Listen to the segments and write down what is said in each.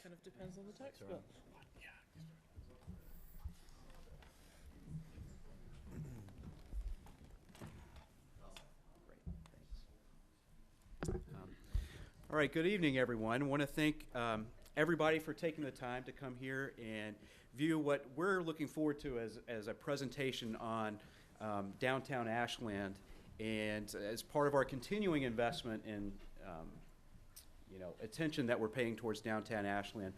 Kind of depends on the tax bill. All right, good evening, everyone. I want to thank everybody for taking the time to come here and view what we're looking forward to as a presentation on downtown Ashland, and as part of our continuing investment in attention that we're paying towards downtown Ashland.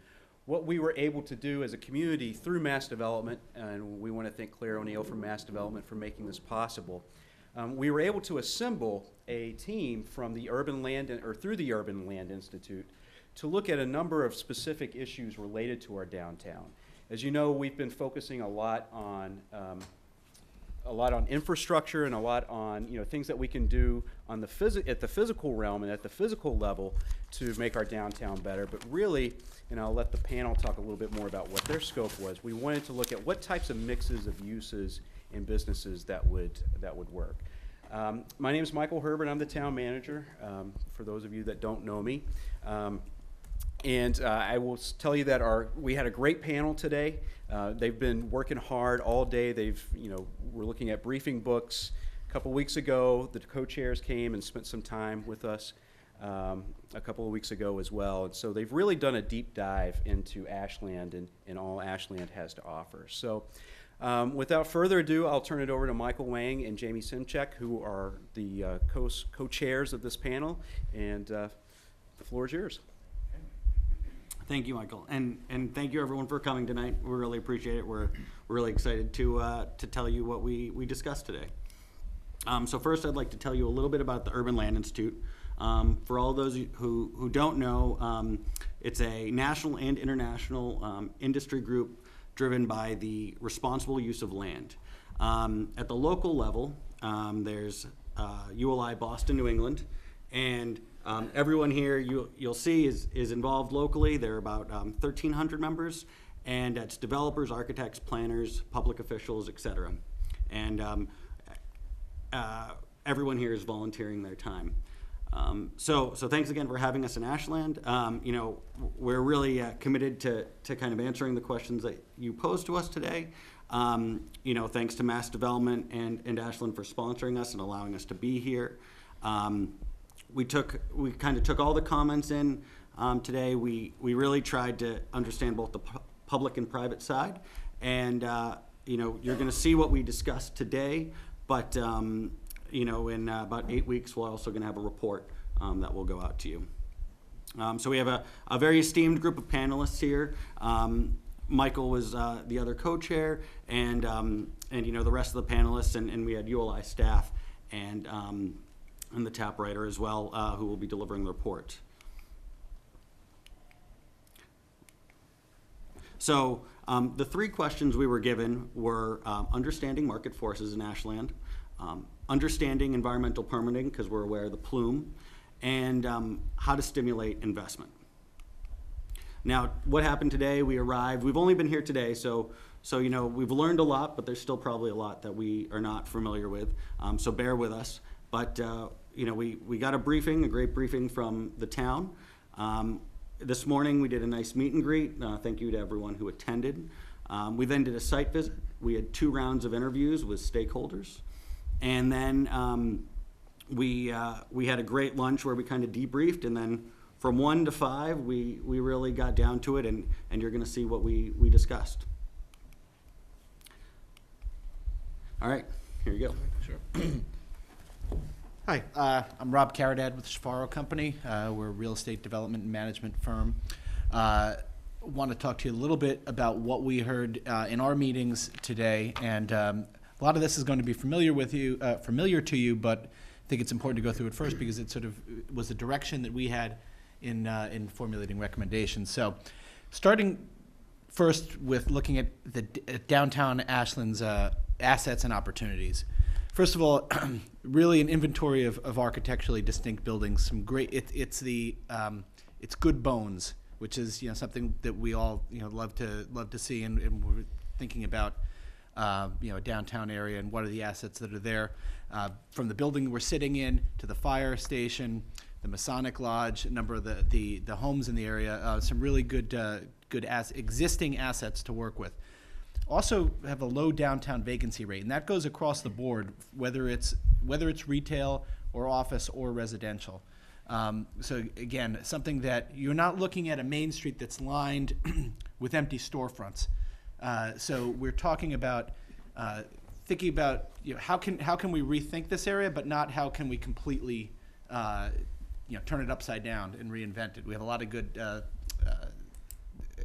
What we were able to do as a community through mass development, and we want to thank Claire O'Neill from Mass Development for making this possible. We were able to assemble a team from the through the Urban Land Institute to look at a number of specific issues related to our downtown. As you know, we've been focusing a lot on infrastructure and a lot on things that we can do on at the physical realm and at the physical level to make our downtown better. But really, and I'll let the panel talk a little bit more about what their scope was. We wanted to look at what types of mixes of uses and businesses that would work. My name is Michael Herbert. I'm the town manager, for those of you that don't know me. And I will tell you that we had a great panel today. They've been working hard all day. We're looking at briefing books. A couple weeks ago, the co-chairs came and spent some time with us a couple of weeks ago as well. And so they've really done a deep dive into Ashland and all Ashland has to offer. So without further ado, I'll turn it over to Michael Wang and Jamie Simchek, who are the co-chairs of this panel. And the floor is yours. Thank you, Michael, and thank you everyone for coming tonight. We really appreciate it. We're really excited to tell you what we discussed today. So first, I'd like to tell you a little bit about the Urban Land Institute. For all those who don't know, it's a national and international industry group driven by the responsible use of land. At the local level, there's ULI Boston, New England, and everyone here you'll see is involved locally. There are about 1,300 members, and it's developers, architects, planners, public officials, etc. And everyone here is volunteering their time. So thanks again for having us in Ashland. We're really committed to kind of answering the questions that you posed to us today. Thanks to Mass Development and Ashland for sponsoring us and allowing us to be here. We kind of took all the comments in today. We really tried to understand both the public and private side, and you're going to see what we discussed today. But in about 8 weeks, we're also going to have a report that will go out to you. So we have a very esteemed group of panelists here. Michael was the other co-chair, and the rest of the panelists, and we had ULI staff and the TAP writer as well, who will be delivering the report. So the 3 questions we were given were understanding market forces in Ashland, understanding environmental permitting, because we're aware of the plume, and how to stimulate investment. Now, what happened today? We arrived. We've only been here today, so we've learned a lot, but there's still probably a lot that we are not familiar with. So bear with us. But we got a great briefing from the town. This morning we did a nice meet and greet. Thank you to everyone who attended. We then did a site visit. We had 2 rounds of interviews with stakeholders, and then we had a great lunch where we kind of debriefed. And then from 1 to 5, we really got down to it, and you're going to see what we discussed. All right, here you go. Sure. Hi, I'm Rob Caradad with Sfaro Company. We're a real estate development and management firm. Want to talk to you a little bit about what we heard in our meetings today, and a lot of this is going to be familiar to you, but I think it's important to go through it first because it sort of was the direction that we had in formulating recommendations. So, starting first with looking at the downtown Ashland's assets and opportunities. First of all, really an inventory of architecturally distinct buildings. Some great. It's good bones, which is something that we all love to see, and we're thinking about a downtown area and what are the assets that are there, from the building we're sitting in to the fire station, the Masonic Lodge, a number of the homes in the area, some really good existing assets to work with. Also have a low downtown vacancy rate, and that goes across the board, whether it's retail or office or residential. So again, something that you're not looking at a main street that's lined with empty storefronts. So we're talking about thinking about, how can we rethink this area, but not how can we completely turn it upside down and reinvent it. We have a lot of good.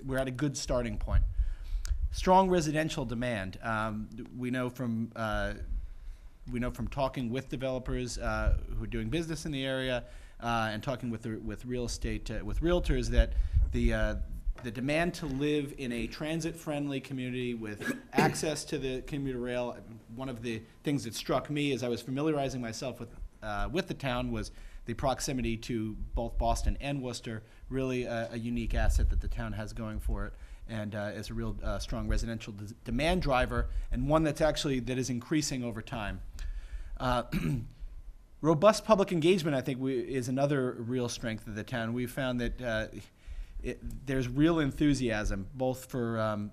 We're at a good starting point. Strong residential demand. We know from talking with developers who are doing business in the area and talking with real estate with realtors that the demand to live in a transit-friendly community with access to the commuter rail. One of the things that struck me as I was familiarizing myself with the town was the proximity to both Boston and Worcester. Really a unique asset that the town has going for it, and is a real strong residential demand driver, and one that is increasing over time. Robust public engagement, I think, is another real strength of the town. We found that there's real enthusiasm, both for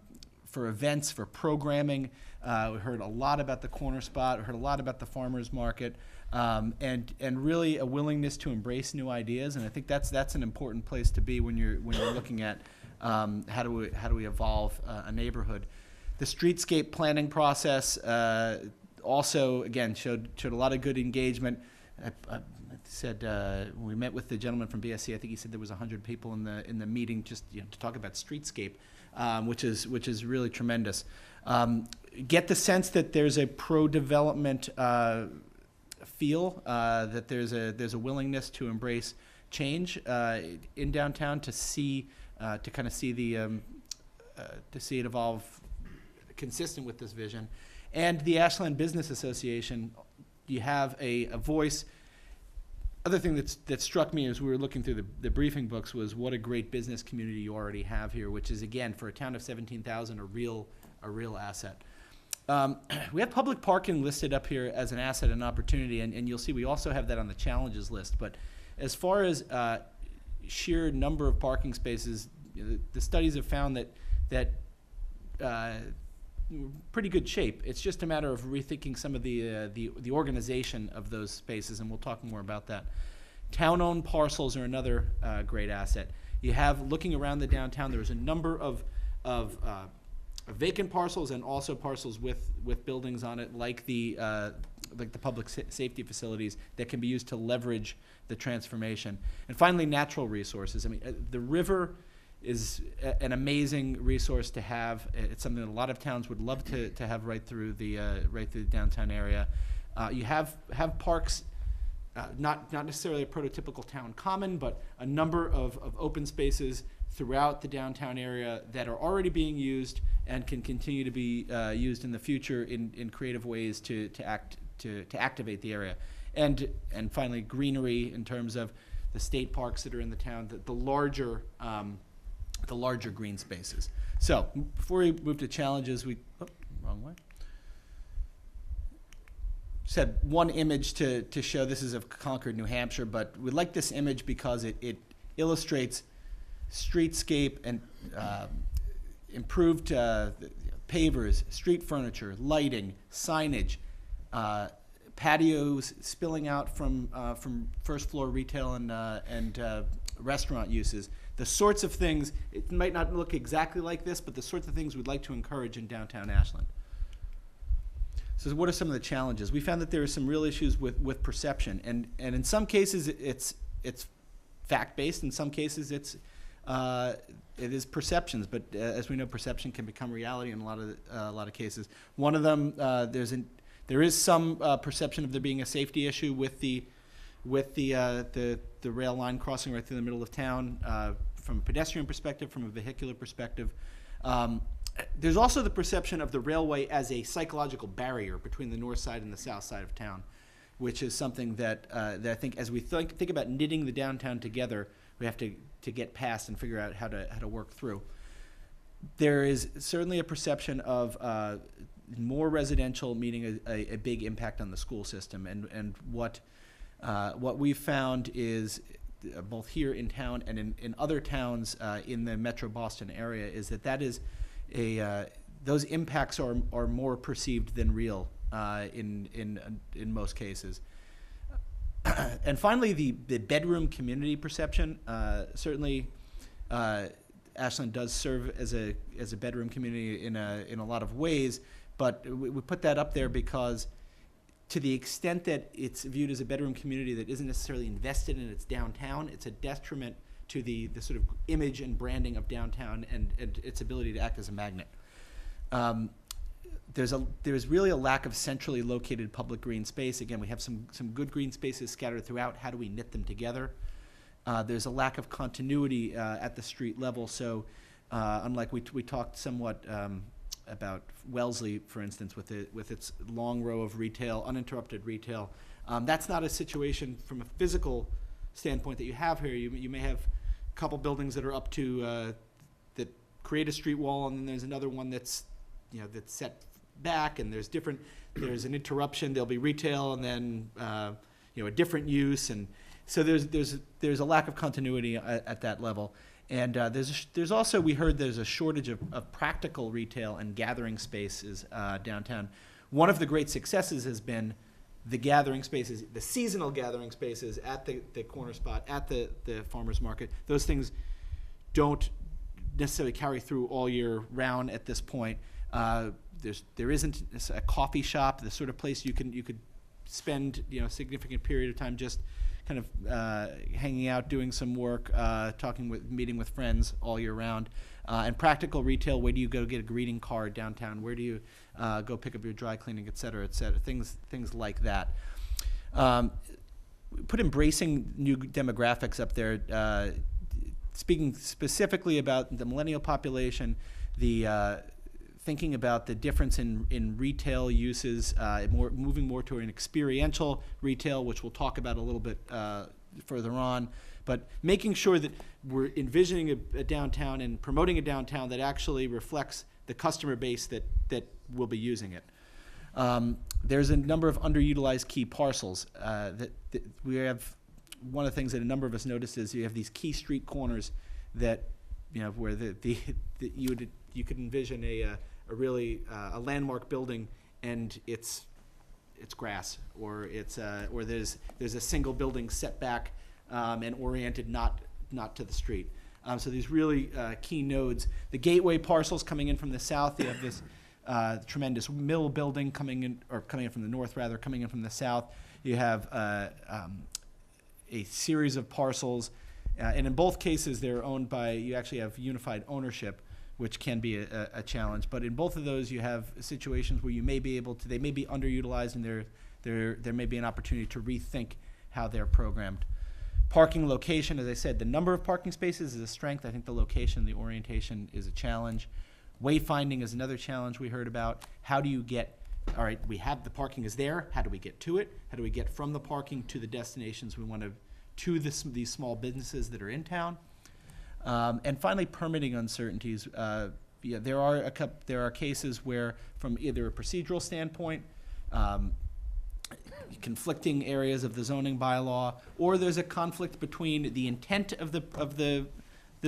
events, for programming. We heard a lot about the Corner Spot. We heard a lot about the farmers market, and really a willingness to embrace new ideas. And I think that's an important place to be when you're looking at how do we evolve a neighborhood. The streetscape planning process also, again, showed a lot of good engagement. I said when we met with the gentleman from BSC, I think he said there was 100 people in the meeting just to talk about streetscape, which is really tremendous. Get the sense that there's a pro-development feel, that there's a willingness to embrace change in downtown, to see it evolve consistent with this vision. And the Ashland Business Association, you have a voice. Other thing that struck me as we were looking through the briefing books was what a great business community you already have here, which is, again, for a town of 17,000, a real asset. We have public parking listed up here as an asset and opportunity, and you'll see we also have that on the challenges list. But as far as sheer number of parking spaces, the studies have found that pretty good shape. It's just a matter of rethinking some of the organization of those spaces, and we'll talk more about that. Town-owned parcels are another great asset. You have, looking around the downtown, there's a number of vacant parcels and also parcels with buildings on it, like the public safety facilities that can be used to leverage the transformation. And finally, natural resources. I mean, the river is an amazing resource to have. It's something that a lot of towns would love to have right through the downtown area. You have parks, not necessarily a prototypical town common, but a number of open spaces throughout the downtown area that are already being used and can continue to be used in the future in creative ways to activate the area. And finally, greenery in terms of the state parks that are in the town, the larger green spaces. So before we move to challenges, wrong way. Just had one image to show. This is of Concord, New Hampshire, but we like this image because it illustrates streetscape and improved pavers, street furniture, lighting, signage, patios spilling out from first floor retail and restaurant uses. The sorts of things, it might not look exactly like this, but the sorts of things we'd like to encourage in downtown Ashland. So what are some of the challenges? We found that there are some real issues with perception, and in some cases it's fact-based. In some cases it is perceptions, but as we know, perception can become reality in a lot of cases. One of them, there is some perception of there being a safety issue with the rail line crossing right through the middle of town, from a pedestrian perspective, from a vehicular perspective. There's also the perception of the railway as a psychological barrier between the north side and the south side of town, which is something that I think, as we think about knitting the downtown together, we have to get past and figure out how to work through. There is certainly a perception of more residential meaning a big impact on the school system, and what we've found is both here in town and in other towns in the Metro Boston area, is that is those impacts are more perceived than real in most cases. And finally, the bedroom community perception. Certainly, Ashland does serve as a bedroom community in a lot of ways, but we put that up there because, to the extent that it's viewed as a bedroom community that isn't necessarily invested in its downtown, it's a detriment to the sort of image and branding of downtown and its ability to act as a magnet. There's really a lack of centrally located public green space. Again, we have some good green spaces scattered throughout. How do we knit them together? There's a lack of continuity at the street level. So unlike we talked somewhat about Wellesley, for instance, with its long row of retail, uninterrupted retail. That's not a situation from a physical standpoint that you have here. You may have a couple buildings that are up to that create a street wall, and then there's another one that's set back, and there's an interruption. There'll be retail, and then a different use, and so there's a lack of continuity at that level. And there's also, we heard there's a shortage of practical retail and gathering spaces downtown. One of the great successes has been the gathering spaces, the seasonal gathering spaces at the corner spot, at the farmer's market. Those things don't necessarily carry through all year round at this point. There isn't a coffee shop, the sort of place you could spend a significant period of time just kind of hanging out, doing some work, meeting with friends all year round. And practical retail, where do you go get a greeting card downtown? Where do you go pick up your dry cleaning, et cetera, things like that. Put embracing new demographics up there, speaking specifically about the millennial population, thinking about the difference in retail uses, moving more to an experiential retail, which we'll talk about a little bit further on, but making sure that we're envisioning a downtown and promoting a downtown that actually reflects the customer base that will be using it. There's a number of underutilized key parcels that we have. One of the things that a number of us noticed is you have these key street corners that where you could envision a really landmark building, and it's grass, or there's a single building set back and oriented not to the street. So these really key nodes. The gateway parcels coming in from the south, you have this tremendous mill building coming in from the north, rather, coming in from the south. You have a series of parcels, and in both cases they're owned by, you actually have unified ownership, which can be a challenge. But in both of those, you have situations where you may be they may be underutilized, and there may be an opportunity to rethink how they're programmed. Parking location, as I said, the number of parking spaces is a strength. I think the location, the orientation is a challenge. Wayfinding is another challenge we heard about. How do you get, all right, we have the parking is there, how do we get to it? How do we get from the parking to the destinations we want to these small businesses that are in town? And finally, permitting uncertainties. There are cases where, from either a procedural standpoint, conflicting areas of the zoning bylaw, or there's a conflict between the intent of the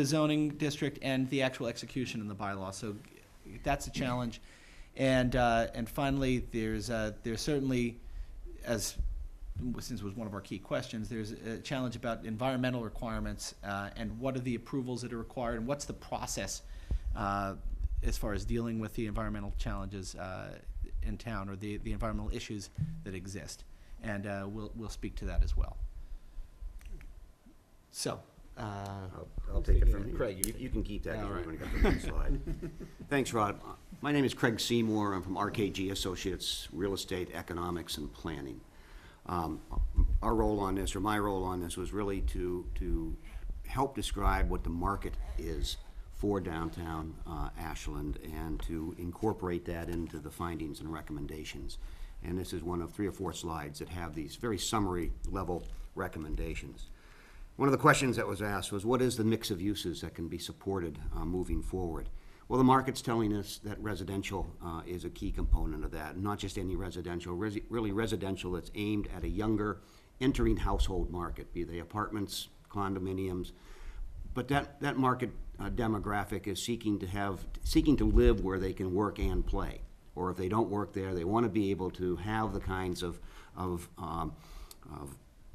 zoning district and the actual execution in the bylaw. So that's a challenge. And finally, there's certainly, since it was one of our key questions, there's a challenge about environmental requirements and what are the approvals that are required, and what's the process as far as dealing with the environmental challenges in town, or the environmental issues that exist. And we'll speak to that as well. So. I'll take it from here. Craig, you can keep that all right. when you got the next slide. Thanks, Rod. My name is Craig Seymour. I'm from RKG Associates, Real Estate, Economics, and Planning. Our role on this, or my role on this, was really to help describe what the market is for downtown Ashland, and to incorporate that into the findings and recommendations. And this is one of 3 or 4 slides that have these very summary level recommendations. One of the questions that was asked was, what is the mix of uses that can be supported moving forward? Well, the market's telling us that residential is a key component of that, not just any residential, really residential that's aimed at a younger, entering household market, be they apartments, condominiums. But that market demographic is seeking to live where they can work and play. Or if they don't work there, they want to be able to have the kinds of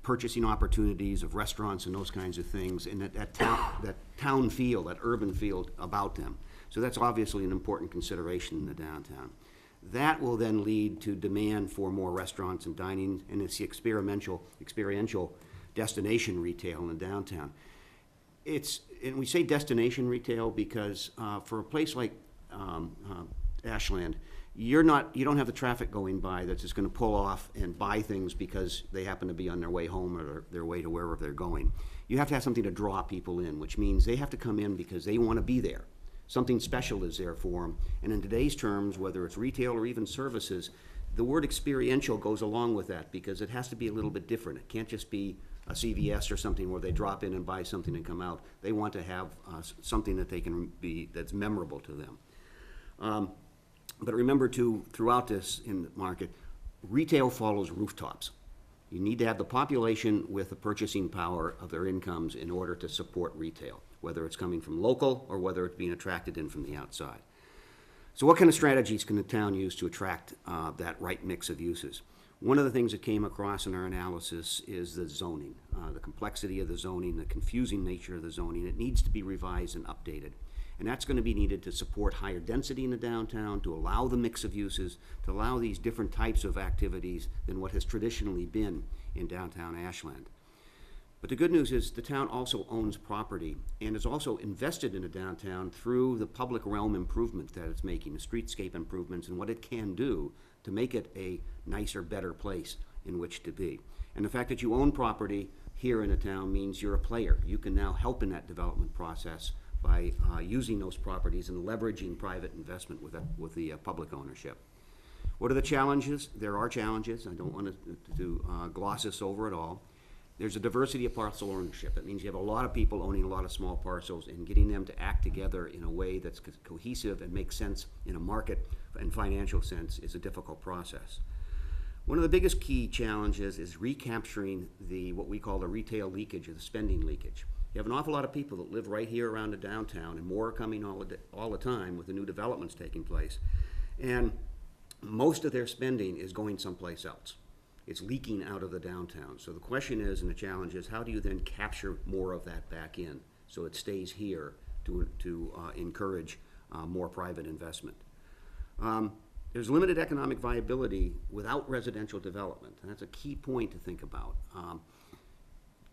purchasing opportunities, of restaurants and those kinds of things, and that town feel, that urban feel about them. So that's obviously an important consideration in the downtown. That will then lead to demand for more restaurants and dining, and it's the experiential destination retail in the downtown. And we say destination retail because for a place like Ashland, you don't have the traffic going by that's just going to pull off and buy things because they happen to be on their way home or their way to wherever they're going. You have to have something to draw people in, which means they have to come in because they want to be there. Something special is there for them. And in today's terms, whether it's retail or even services, the word experiential goes along with that because it has to be a little bit different. It can't just be a CVS or something where they drop in and buy something and come out. They want to have something that that's memorable to them. But remember too, throughout this in the market, retail follows rooftops. You need to have the population with the purchasing power of their incomes in order to support retail, whether it's coming from local or whether it's being attracted in from the outside. So what kind of strategies can the town use to attract that right mix of uses? One of the things that came across in our analysis is the zoning, the complexity of the zoning, the confusing nature of the zoning. It needs to be revised and updated. And that's going to be needed to support higher density in the downtown, to allow the mix of uses, to allow these different types of activities than what has traditionally been in downtown Ashland. But the good news is the town also owns property and is also invested in the downtown through the public realm improvement that it's making, the streetscape improvements and what it can do to make it a nicer, better place in which to be. And the fact that you own property here in the town means you're a player. You can now help in that development process by using those properties and leveraging private investment with the public ownership. What are the challenges? There are challenges. I don't want to gloss this over at all. There's a diversity of parcel ownership. It means you have a lot of people owning a lot of small parcels, and getting them to act together in a way that's cohesive and makes sense in a market and financial sense is a difficult process. One of the biggest key challenges is recapturing what we call the retail leakage or the spending leakage. You have an awful lot of people that live right here around the downtown, and more are coming all the time with the new developments taking place. And most of their spending is going someplace else. It's leaking out of the downtown. So the question is, and the challenge is, how do you then capture more of that back in so it stays here to encourage more private investment? There's limited economic viability without residential development, and that's a key point to think about.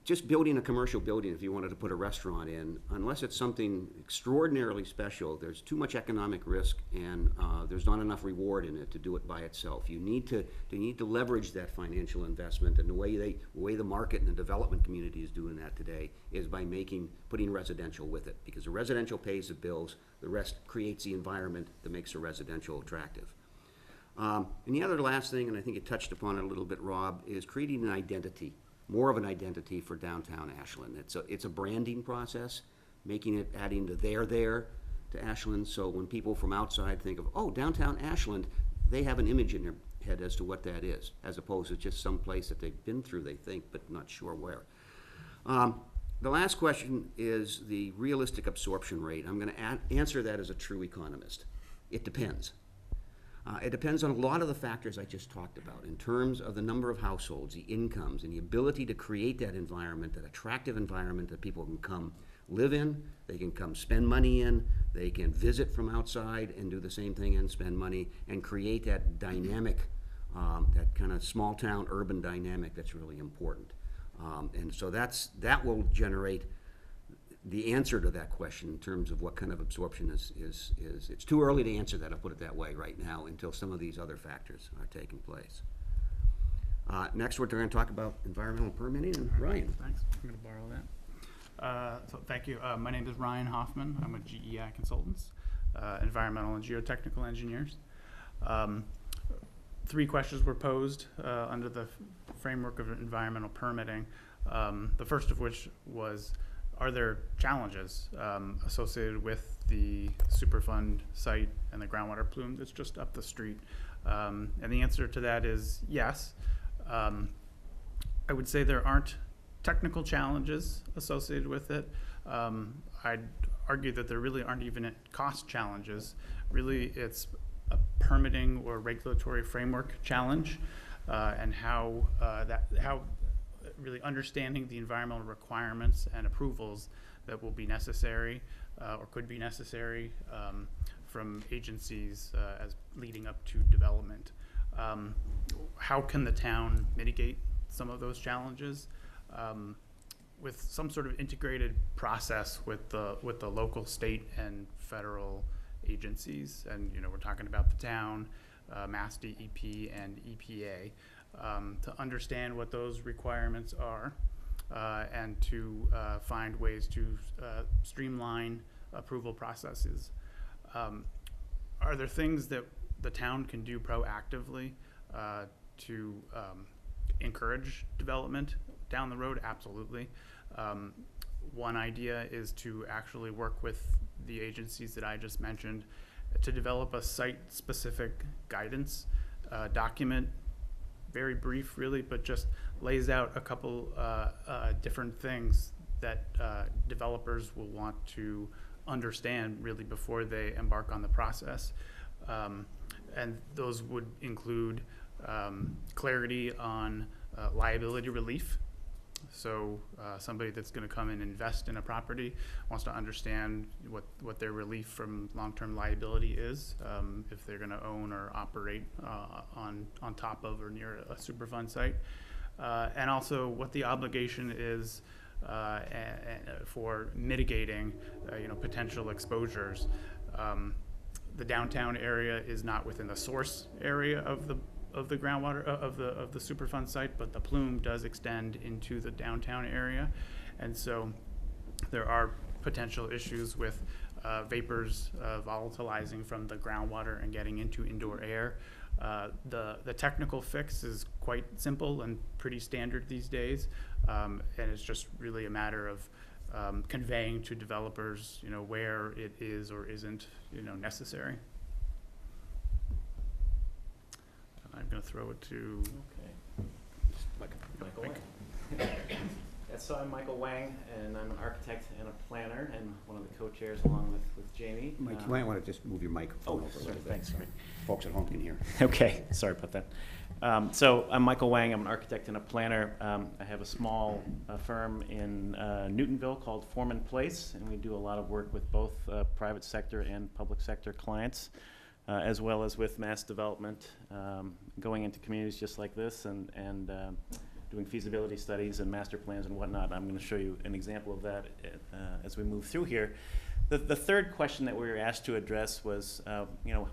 Just building a commercial building, if you wanted to put a restaurant in, unless it's something extraordinarily special, there's too much economic risk and there's not enough reward in it to do it by itself. You need to leverage that financial investment, and the way the market and the development community is doing that today is by putting residential with it, because the residential pays the bills, the rest creates the environment that makes the residential attractive. And the other last thing, and I think you touched upon it a little bit, Rob, is creating an identity. More of an identity for downtown Ashland. It's a branding process, adding the there to Ashland, so when people from outside think of, oh, downtown Ashland, they have an image in their head as to what that is, as opposed to just some place that they've been through, they think, but not sure where. The last question is the realistic absorption rate. I'm going to answer that as a true economist. It depends. It depends on a lot of the factors I just talked about in terms of the number of households, the incomes, and the ability to create that environment, that attractive environment that people can come live in, they can come spend money in, they can visit from outside and do the same thing and spend money and create that dynamic, that kind of small town urban dynamic that's really important. And so that will generate the answer to that question in terms of what kind of absorption is. It's too early to answer that, I'll put it that way right now, until some of these other factors are taking place. Next, we're going to talk about environmental permitting, and Ryan. Thanks. I'm going to borrow that. So thank you. My name is Ryan Hoffman. I'm with GEI Consultants, environmental and geotechnical engineers. 3 questions were posed under the framework of environmental permitting. The first of which was, are there challenges associated with the Superfund site and the groundwater plume that's just up the street? And the answer to that is yes. I would say there aren't technical challenges associated with it. I'd argue that there really aren't even cost challenges. Really, it's a permitting or regulatory framework challenge, and how really understanding the environmental requirements and approvals that will be necessary or could be necessary from agencies as leading up to development. How can the town mitigate some of those challenges? With some sort of integrated process with the local, state, and federal agencies, and we're talking about the town, Mass DEP, and EPA, to understand what those requirements are, and to find ways to streamline approval processes. Are there things that the town can do proactively to encourage development down the road? Absolutely. One idea is to actually work with the agencies that I just mentioned to develop a site-specific guidance document, very brief really, but just lays out a couple different things that developers will want to understand really before they embark on the process. And those would include clarity on liability relief. So somebody that's going to come and invest in a property wants to understand what their relief from long-term liability is, if they're going to own or operate on top of or near a Superfund site, and also what the obligation is for mitigating potential exposures. The downtown area is not within the source area of the groundwater of the Superfund site, but the plume does extend into the downtown area, and so there are potential issues with vapors volatilizing from the groundwater and getting into indoor air. The technical fix is quite simple and pretty standard these days, and it's just really a matter of conveying to developers, where it is or isn't, necessary. I'm going to throw it to Michael Wang. Yeah, so I'm Michael Wang, and I'm an architect and a planner, and one of the co-chairs along with Jamie. Mike, you might want to just move your microphone over a Sorry, little bit. thanks. so folks at home can hear. Okay, sorry about that. So I'm Michael Wang. I'm an architect and a planner. I have a small firm in Newtonville called Foreman Place, and we do a lot of work with both private sector and public sector clients, as well as with mass development, going into communities just like this and doing feasibility studies and master plans and whatnot. I'm going to show you an example of that as we move through here. The third question that we were asked to address was,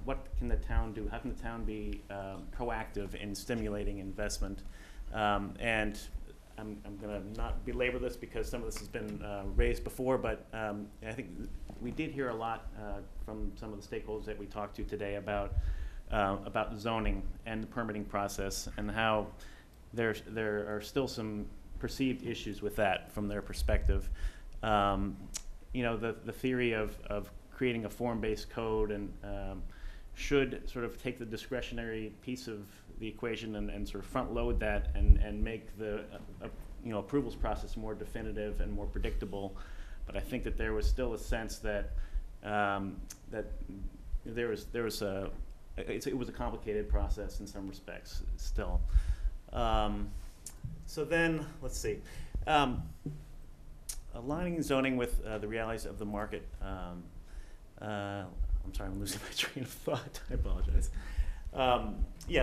what can the town do? How can the town be proactive in stimulating investment? And I'm going to not belabor this because some of this has been raised before, but I think we did hear a lot from some of the stakeholders that we talked to today about zoning and the permitting process and how there are still some perceived issues with that from their perspective. The theory of creating a form-based code and should sort of take the discretionary piece of the equation and sort of front load that and make the approvals process more definitive and more predictable. But I think that there was still a sense that that it was a complicated process in some respects still. So then let's see. Aligning zoning with the realities of the market. I'm sorry, I'm losing my train of thought. I apologize.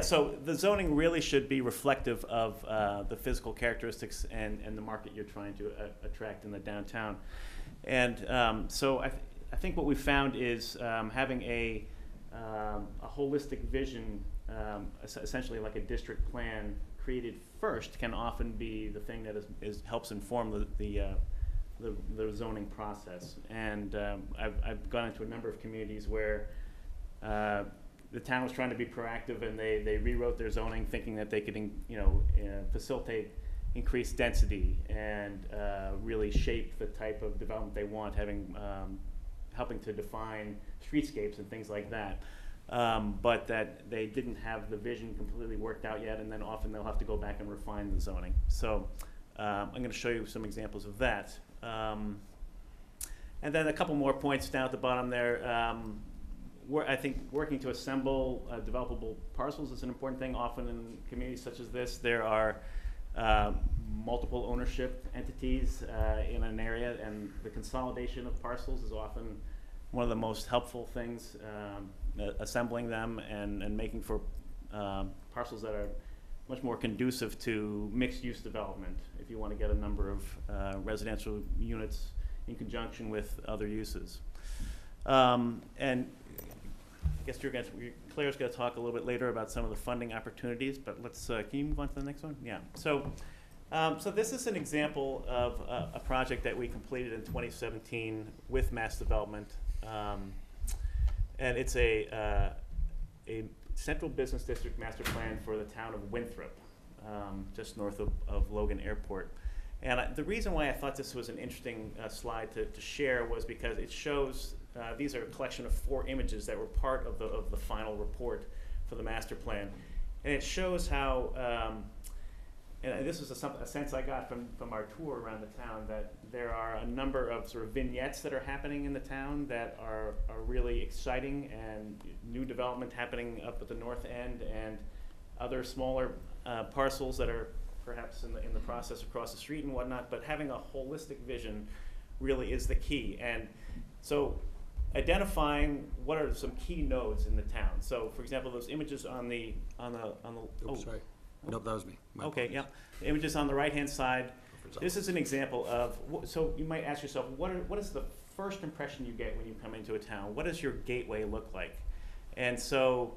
So the zoning really should be reflective of the physical characteristics and the market you're trying to attract in the downtown. And so I think what we found is having a holistic vision, essentially like a district plan created first, can often be the thing that helps inform the zoning process. And I've gone into a number of communities where the town was trying to be proactive, and they rewrote their zoning thinking that they could facilitate increased density and really shape the type of development they want, helping to define streetscapes and things like that. But that they didn't have the vision completely worked out yet, and then often they'll have to go back and refine the zoning. So I'm going to show you some examples of that. And then a couple more points down at the bottom there. I think working to assemble developable parcels is an important thing. Often in communities such as this, there are multiple ownership entities in an area, and the consolidation of parcels is often one of the most helpful things, assembling them and making for parcels that are much more conducive to mixed-use development if you want to get a number of residential units in conjunction with other uses. And I guess Claire's going to talk a little bit later about some of the funding opportunities, but let's, can you move on to the next one? Yeah. So this is an example of a project that we completed in 2017 with Mass Development. And it's a central business district master plan for the town of Winthrop, just north of Logan Airport. And the reason why I thought this was an interesting slide to share was because it shows, these are a collection of 4 images that were part of the final report for the master plan. And it shows how, and this is a sense I got from our tour around the town, that there are a number of sort of vignettes that are happening in the town that are really exciting, and new development happening up at the north end, and other smaller parcels that are perhaps in the process across the street and whatnot, but having a holistic vision really is the key. And so identifying what are some key nodes in the town. So for example, those images on the Oops, sorry. Nope, that was me. My okay, apologies. yeah. The images on the right-hand side. This is an example of, so you might ask yourself, what is the first impression you get when you come into a town? What does your gateway look like? And so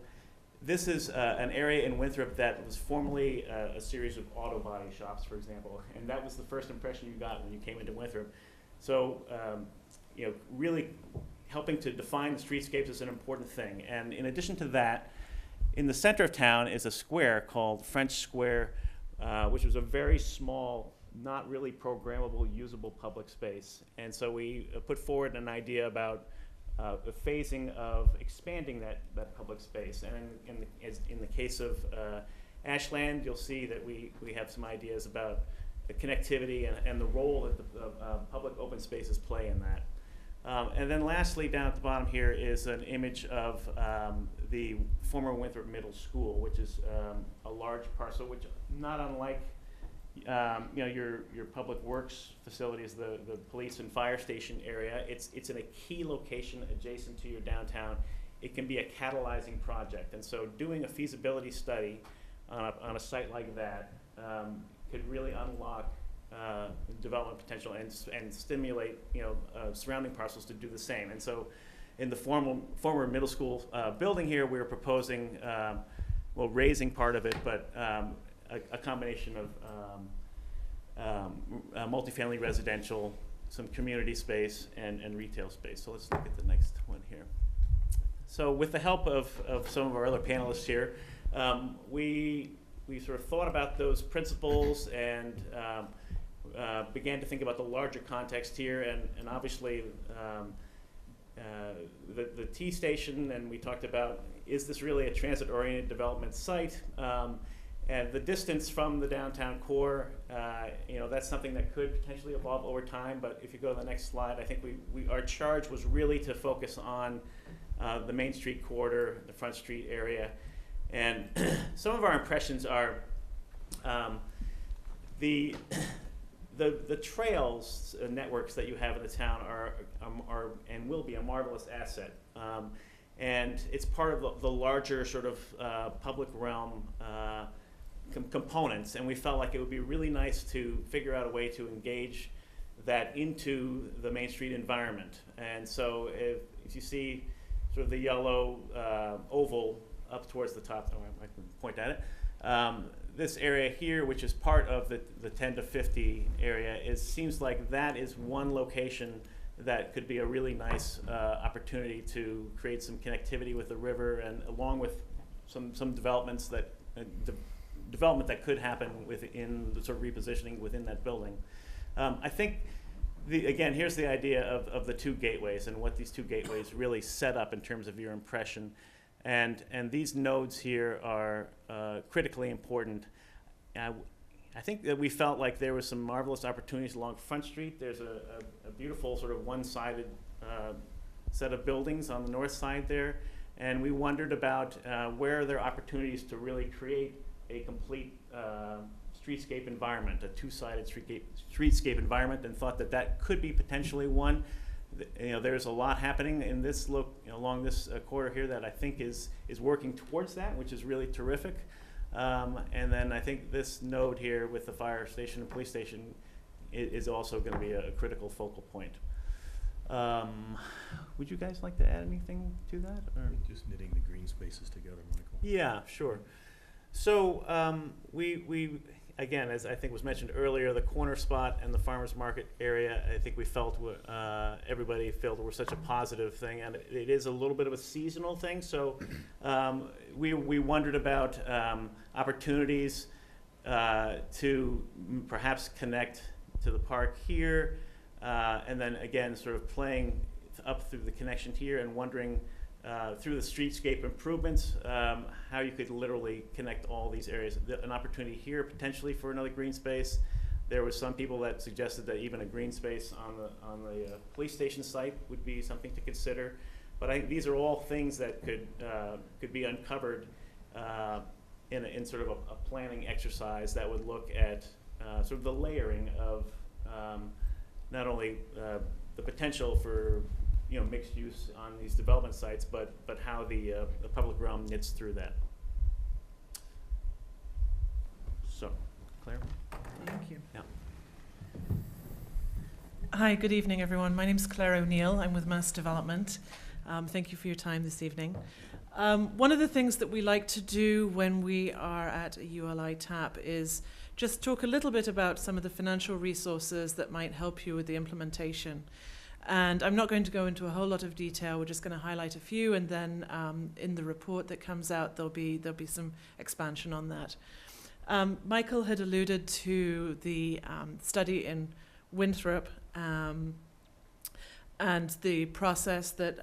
this is an area in Winthrop that was formerly a series of auto body shops, for example, and that was the first impression you got when you came into Winthrop. So, you know, really helping to define the streetscapes is an important thing. And in addition to that, in the center of town is a square called French Square, which was a very small, not really programmable, usable public space. And so we put forward an idea about the phasing of expanding that public space. And in the case of Ashland, you'll see that we have some ideas about the connectivity and the role that the public open spaces play in that. And then lastly, down at the bottom here is an image of the former Winthrop Middle School, which is a large parcel, which not unlike you know, your public works facilities, the police and fire station area. It's in a key location adjacent to your downtown. It can be a catalyzing project, and so doing a feasibility study on a site like that could really unlock development potential and stimulate, you know, surrounding parcels to do the same. And so in the former middle school building here, we're proposing, well, raising part of it, but a combination of multifamily residential, some community space, and retail space. So let's look at the next one here. So with the help of some of our other panelists here, we sort of thought about those principles and began to think about the larger context here, and obviously the T station, and we talked about, is this really a transit-oriented development site? And the distance from the downtown core, you know, that's something that could potentially evolve over time, but if you go to the next slide, I think our charge was really to focus on the Main Street corridor, the Front Street area, and some of our impressions are the trails networks that you have in the town are and will be a marvelous asset. And it's part of the larger sort of public realm components, and we felt like it would be really nice to figure out a way to engage that into the Main Street environment. And so if you see sort of the yellow oval up towards the top, I can point at it, this area here, which is part of the 10 to 50 area, seems like that is one location that could be a really nice opportunity to create some connectivity with the river, and along with some developments that development that could happen within the sort of repositioning within that building. I think, again, here's the idea of the 2 gateways and what these 2 gateways really set up in terms of your impression. And these nodes here are critically important. I I think that we felt like there was some marvelous opportunities along Front Street. There's a beautiful sort of one-sided set of buildings on the north side there, and we wondered about where are there opportunities to really create a complete streetscape environment, a two-sided streetscape environment, and thought that that could be potentially one. You know, there's a lot happening in this along this corridor here that I think is working towards that, which is really terrific. And then I think this node here with the fire station and police station is also going to be a critical focal point. Would you guys like to add anything to that? Or? Just knitting the green spaces together, Michael. Yeah, sure. So we again, as I think was mentioned earlier, the corner spot and the farmers market area, I think we felt everybody felt were such a positive thing, and it is a little bit of a seasonal thing. So we wondered about opportunities to perhaps connect to the park here, and then again, sort of playing up through the connection here and wondering through the streetscape improvements, how you could literally connect all these areas. An opportunity here potentially for another green space. There was some people that suggested that even a green space on the police station site would be something to consider. But these are all things that could be uncovered in sort of a planning exercise that would look at sort of the layering of not only the potential for mixed use on these development sites, but how the public realm knits through that. So, Claire? Thank you. Yeah. Hi, good evening, everyone. My name's Claire O'Neill. I'm with Mass Development. Thank you for your time this evening. One of the things that we like to do when we are at a ULI TAP is just talk a little bit about some of the financial resources that might help you with the implementation. And I'm not going to go into a whole lot of detail. We're just going to highlight a few, and then in the report that comes out, there'll be some expansion on that. Michael had alluded to the study in Winthrop and the process that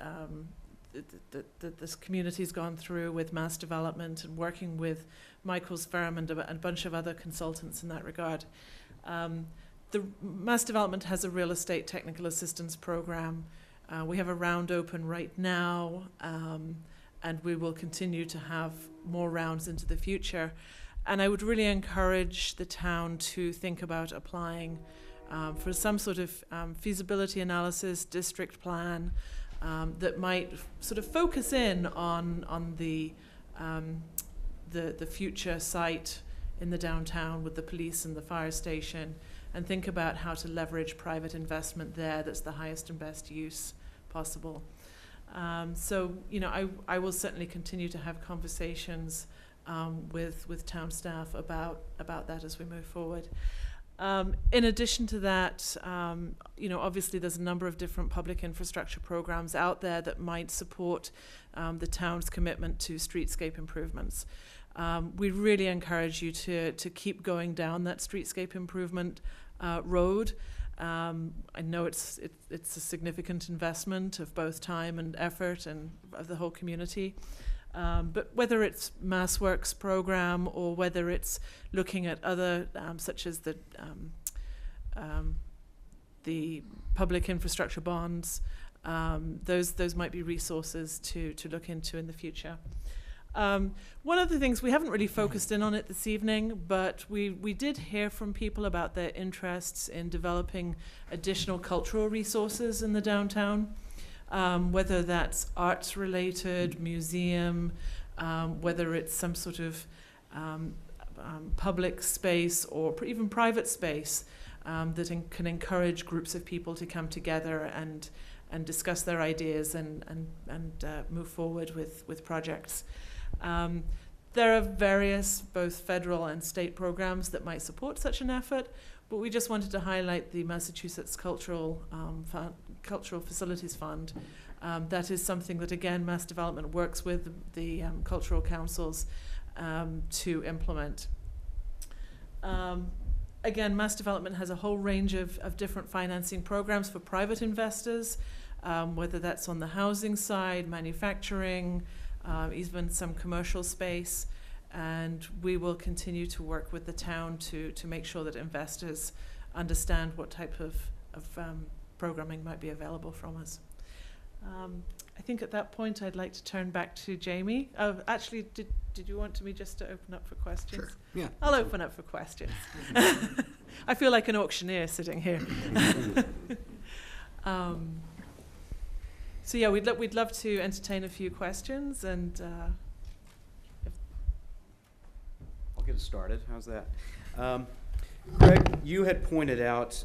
this community's gone through with Mass Development and working with Michael's firm and a bunch of other consultants in that regard. The Mass Development has a real estate technical assistance program. We have a round open right now, and we will continue to have more rounds into the future. And I would really encourage the town to think about applying for some sort of feasibility analysis, district plan that might sort of focus in on the future site in the downtown with the police and the fire station, and think about how to leverage private investment there that's the highest and best use possible. So, I will certainly continue to have conversations with town staff about that as we move forward. In addition to that, obviously there's a number of different public infrastructure programs out there that might support the town's commitment to streetscape improvements. We really encourage you to keep going down that streetscape improvement road. I know it's a significant investment of both time and effort and of the whole community. But whether it's MassWorks program or whether it's looking at other, such as the public infrastructure bonds, those might be resources to look into in the future. One of the things, we haven't really focused in on it this evening, but we did hear from people about their interests in developing additional cultural resources in the downtown. Whether that's arts related, museum, whether it's some sort of public space or even private space that can encourage groups of people to come together and discuss their ideas and move forward with projects. There are various both federal and state programs that might support such an effort, but we just wanted to highlight the Massachusetts Cultural Facilities Fund. That is something that, again, Mass Development works with the cultural councils to implement. Again, Mass Development has a whole range of different financing programs for private investors, whether that's on the housing side, manufacturing, even some commercial space. and we will continue to work with the town to make sure that investors understand what type of programming might be available from us. I think at that point I'd like to turn back to Jamie. Oh, actually, did you want me just to open up for questions? Sure. Yeah. I'll open up for questions. I feel like an auctioneer sitting here. So yeah, we'd love to entertain a few questions, and I'll get us started. How's that? Craig, you had pointed out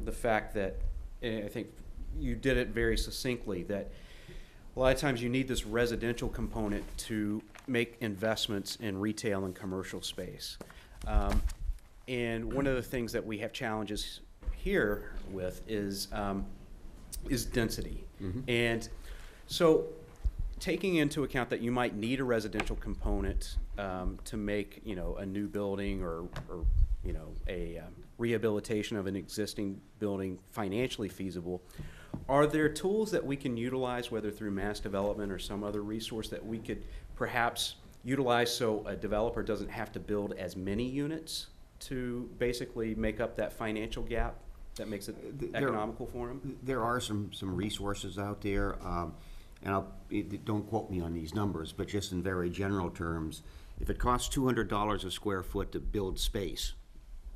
the fact that, and I think you did it very succinctly, that a lot of times you need this residential component to make investments in retail and commercial space. And one of the things that we have challenges here with is density. And so taking into account that you might need a residential component to make, you know, a new building or you know, a rehabilitation of an existing building financially feasible, are there tools that we can utilize, whether through mass development or some other resource, that we could perhaps utilize so a developer doesn't have to build as many units to basically make up that financial gap that makes it economical for them? There are some resources out there, and don't quote me on these numbers, but just in very general terms, if it costs $200 a square foot to build space,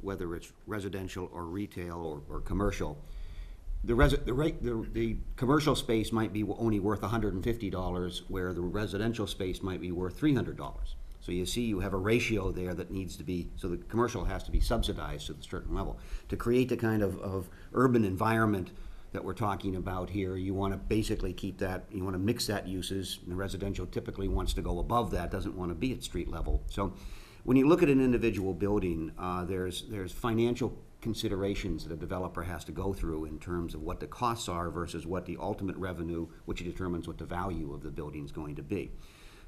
whether it's residential or retail or commercial, the commercial space might be only worth $150, where the residential space might be worth $300. So you see, you have a ratio there that needs to be, so the commercial has to be subsidized to a certain level. To create the kind of urban environment that we're talking about here, you want to basically keep that, you want to mix that uses. And the residential typically wants to go above that, doesn't want to be at street level. So when you look at an individual building, there's financial considerations that a developer has to go through in terms of what the costs are versus what the ultimate revenue, which determines what the value of the building is going to be.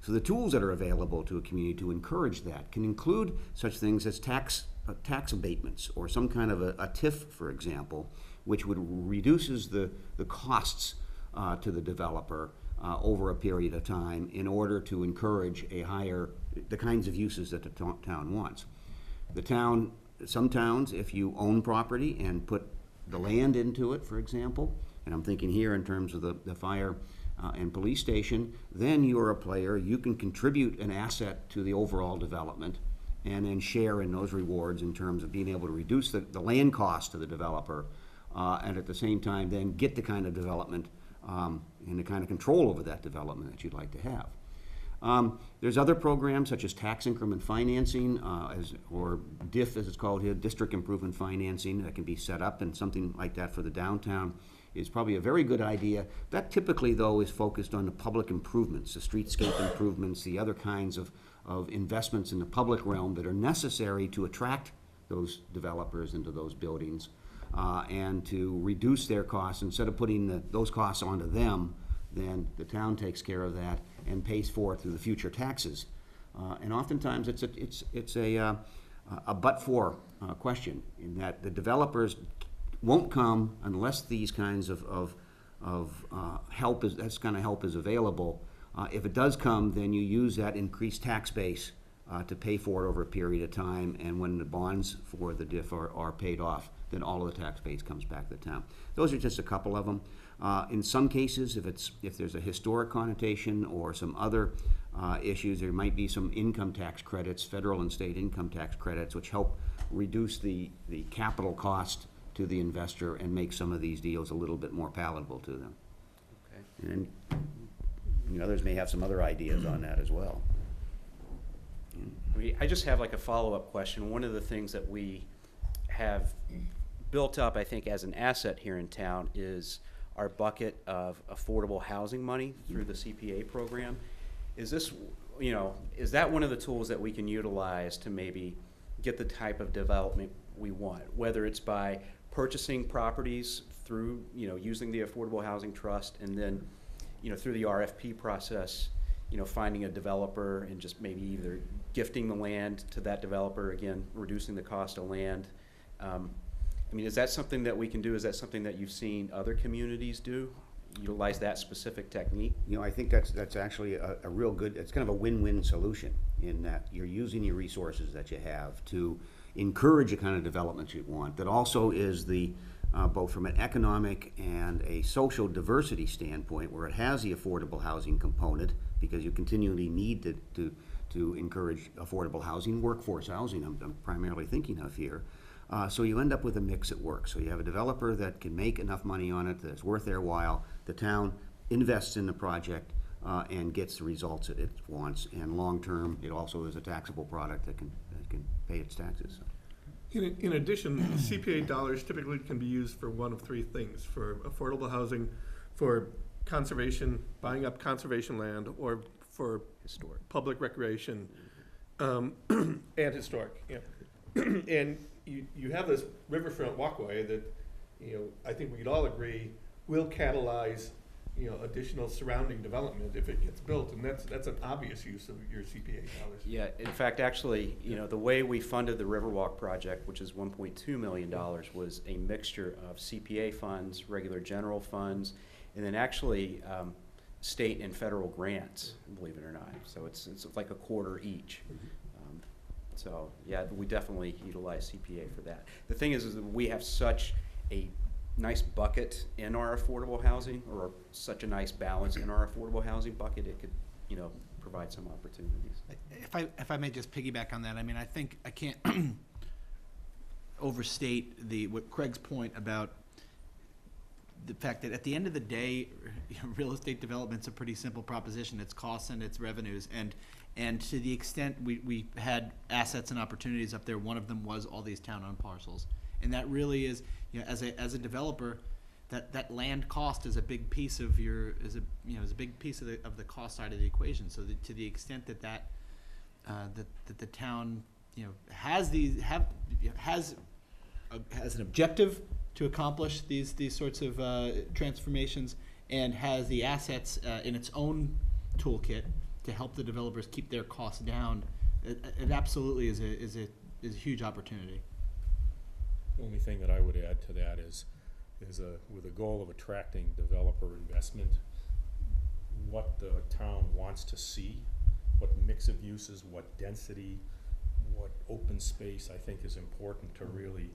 So the tools that are available to a community to encourage that can include such things as tax abatements, or some kind of a TIF, for example, which would reduces the costs to the developer over a period of time in order to encourage the kinds of uses that the town wants. Some towns, if you own property and put the land into it, for example, and I'm thinking here in terms of the fire and police station, then you're a player. You can contribute an asset to the overall development and then share in those rewards in terms of being able to reduce the land cost to the developer, and at the same time then get the kind of development and the kind of control over that development that you'd like to have. There's other programs such as tax increment financing, or DIF as it's called here, district improvement financing, that can be set up, and something like that for the downtown is probably a very good idea. That typically, though, is focused on the public improvements, the streetscape improvements, the other kinds of investments in the public realm that are necessary to attract those developers into those buildings, and to reduce their costs. Instead of putting those costs onto them, then the town takes care of that and pays for it through the future taxes. And oftentimes it's a but-for question, in that the developers won't come unless these kinds of help is available. If it does come, then you use that increased tax base to pay for it over a period of time, and when the bonds for the DIF are paid off, then all of the tax base comes back to the town. Those are just a couple of them. In some cases, if there's a historic connotation or some other issues, there might be some income tax credits, federal and state income tax credits, which help reduce the capital cost to the investor and make some of these deals a little bit more palatable to them. Okay. And then, others may have some other ideas on that as well. I just have like a follow-up question. One of the things that we have built up, I think, as an asset here in town is our bucket of affordable housing money through the CPA program. Is this, is that one of the tools that we can utilize to maybe get the type of development we want, whether it's by purchasing properties through, using the Affordable Housing Trust, and then, through the RFP process, finding a developer and just maybe either gifting the land to that developer, again, reducing the cost of land. Is that something that we can do? Is that something that you've seen other communities do? Utilize that specific technique? I think that's actually a real good, it's kind of a win-win solution. in that you're using your resources that you have to encourage the kind of development you want, that also is the, both from an economic and a social diversity standpoint, where it has the affordable housing component, because you continually need to encourage affordable housing, workforce housing, I'm primarily thinking of here. So you end up with a mix at work. So you have a developer that can make enough money on it that's worth their while. The town invests in the project and gets the results that it wants. And long-term, it also is a taxable product that can pay its taxes. In addition, CPA dollars typically can be used for one of three things: for affordable housing, for conservation, buying up conservation land, or for Historic. public recreation, and historic. Yeah. And you have this riverfront walkway that, I think we'd all agree will catalyze, additional surrounding development if it gets built, and that's an obvious use of your CPA dollars. Yeah, in fact, actually, the way we funded the Riverwalk project, which is $1.2 million, was a mixture of CPA funds, regular general funds, and then actually state and federal grants, believe it or not. So it's like a quarter each. So yeah, we definitely utilize CPA for that. The thing is that we have such a nice bucket in our affordable housing, or such a nice balance in our affordable housing bucket, it could, provide some opportunities. If I may just piggyback on that, I mean, I think I can't overstate what Craig's point about the fact that at the end of the day, real estate development's a pretty simple proposition. It's costs and it's revenues, and to the extent we had assets and opportunities up there, one of them was all these town-owned parcels, and that really is, as a developer, that land cost is a big piece of is a big piece of the cost side of the equation. So to the extent that the town has an objective to accomplish these sorts of transformations, and has the assets in its own toolkit to help the developers keep their costs down, it absolutely is a huge opportunity. The only thing that I would add to that is with a goal of attracting developer investment, what the town wants to see, what mix of uses, what density, what open space, I think is important to really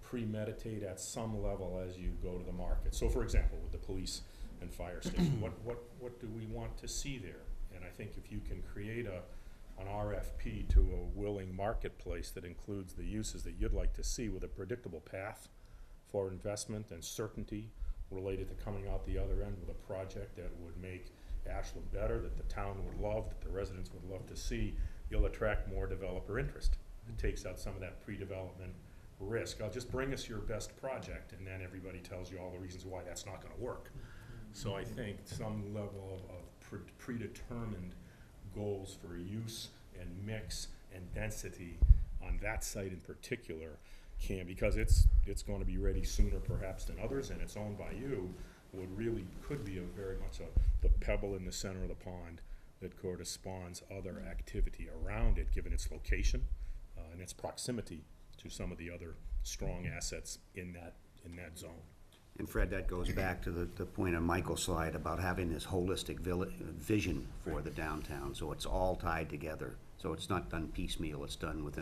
premeditate at some level as you go to the market. So for example, with the police and fire station, what do we want to see there? And I think if you can create an RFP to a willing marketplace that includes the uses that you'd like to see, with a predictable path for investment and certainty related to coming out the other end with a project that would make Ashland better, that the town would love, that the residents would love to see, you'll attract more developer interest. It takes out some of that pre-development risk. I'll just bring us your best project, and then everybody tells you all the reasons why that's not going to work. So I think some level of predetermined goals for use and mix and density on that site in particular because it's going to be ready sooner perhaps than others, and it's owned by you, could be very much the pebble in the center of the pond that corresponds other activity around it, given its location and its proximity to some of the other strong assets in that zone. And Fred, that goes back to the point on Michael's slide about having this holistic vision for the downtown. So it's all tied together. So it's not done piecemeal. It's done with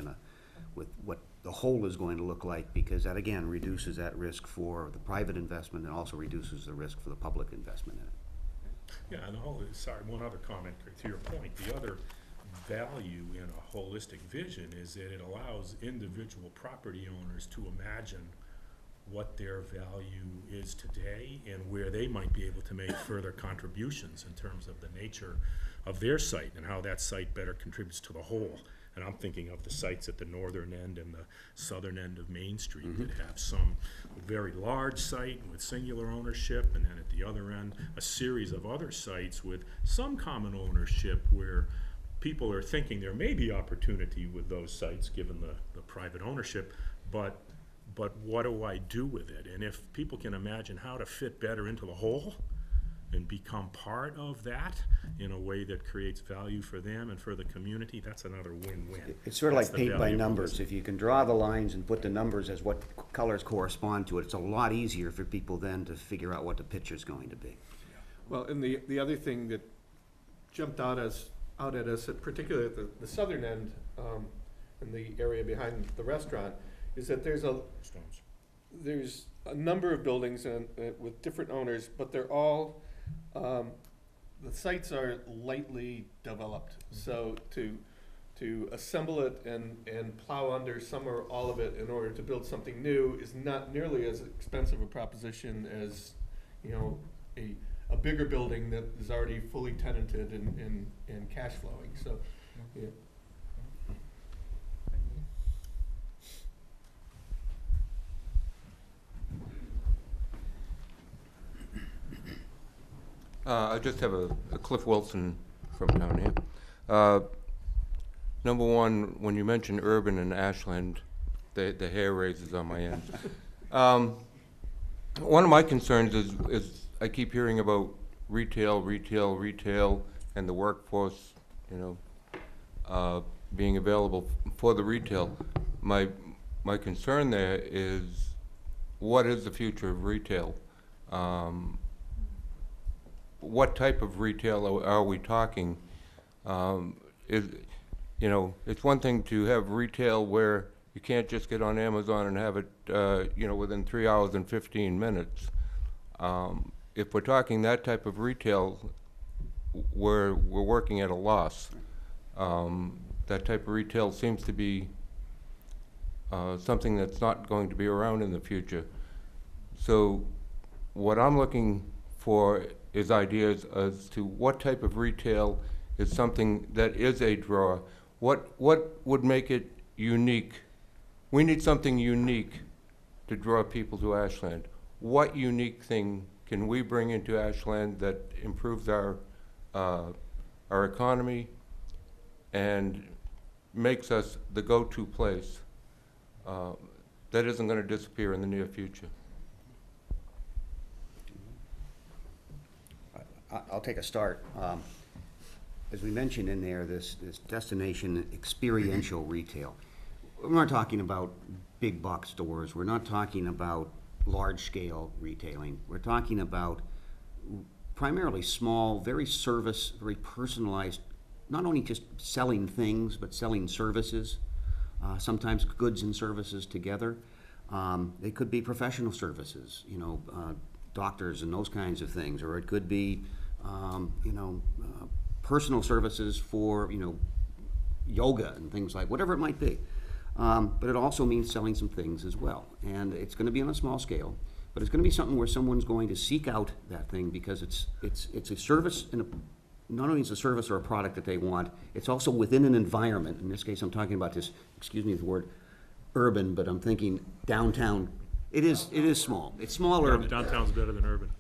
what the whole is going to look like, because that again reduces that risk for the private investment and also reduces the risk for the public investment in it. Yeah, and one other comment to your point. The other value in a holistic vision is that it allows individual property owners to imagine what their value is today and where they might be able to make further contributions in terms of the nature of their site and how that site better contributes to the whole. And I'm thinking of the sites at the northern end and the southern end of Main Street that have some very large site with singular ownership, and then at the other end, a series of other sites with some common ownership where people are thinking there may be opportunity with those sites given the private ownership, but what do I do with it? And if people can imagine how to fit better into the whole and become part of that in a way that creates value for them and for the community, that's another win-win. It's sort of That's like the paint by value numbers. proposition. If you can draw the lines and put the numbers as what colors correspond to it, it's a lot easier for people then to figure out what the picture's going to be. Well, and the other thing that jumped out as out at us, particularly at the southern end, in the area behind the restaurant, is that there's a number of buildings and with different owners, but they're all, the sites are lightly developed. So to assemble it and plow under some or all of it in order to build something new is not nearly as expensive a proposition as, you know, a bigger building that is already fully tenanted and cash flowing. So, yeah. I just have a Cliff Wilson from down here. Number one, when you mention urban and Ashland, the hair raises on my end. One of my concerns is I keep hearing about retail, and the workforce, you know, being available for the retail. My concern there is, what is the future of retail? What type of retail are we talking? You know, it's one thing to have retail where you can't just get on Amazon and have it, you know, within 3 hours and 15 minutes. If we're talking that type of retail, we're working at a loss. That type of retail seems to be something that's not going to be around in the future. So what I'm looking for is ideas as to what type of retail is something that is a draw. What would make it unique? We need something unique to draw people to Ashland. What unique thing can we bring into Ashland that improves our economy and makes us the go-to place that isn't going to disappear in the near future? I'll take a start. As we mentioned in there, this destination experiential retail. We're not talking about big box stores. We're not talking about large scale retailing. We're talking about primarily small, very service, very personalized, not only just selling things, but selling services, sometimes goods and services together. They could be professional services, you know, doctors and those kinds of things, or it could be, you know, personal services for, you know, yoga and things like, whatever it might be. But it also means selling some things as well. And it's going to be on a small scale, but it's going to be something where someone's going to seek out that thing because it's a service, and not only is it a service or a product that they want, it's also within an environment. In this case, I'm talking about this, excuse me the word urban, but I'm thinking downtown. It is small. It's small urban. Downtown's better than urban.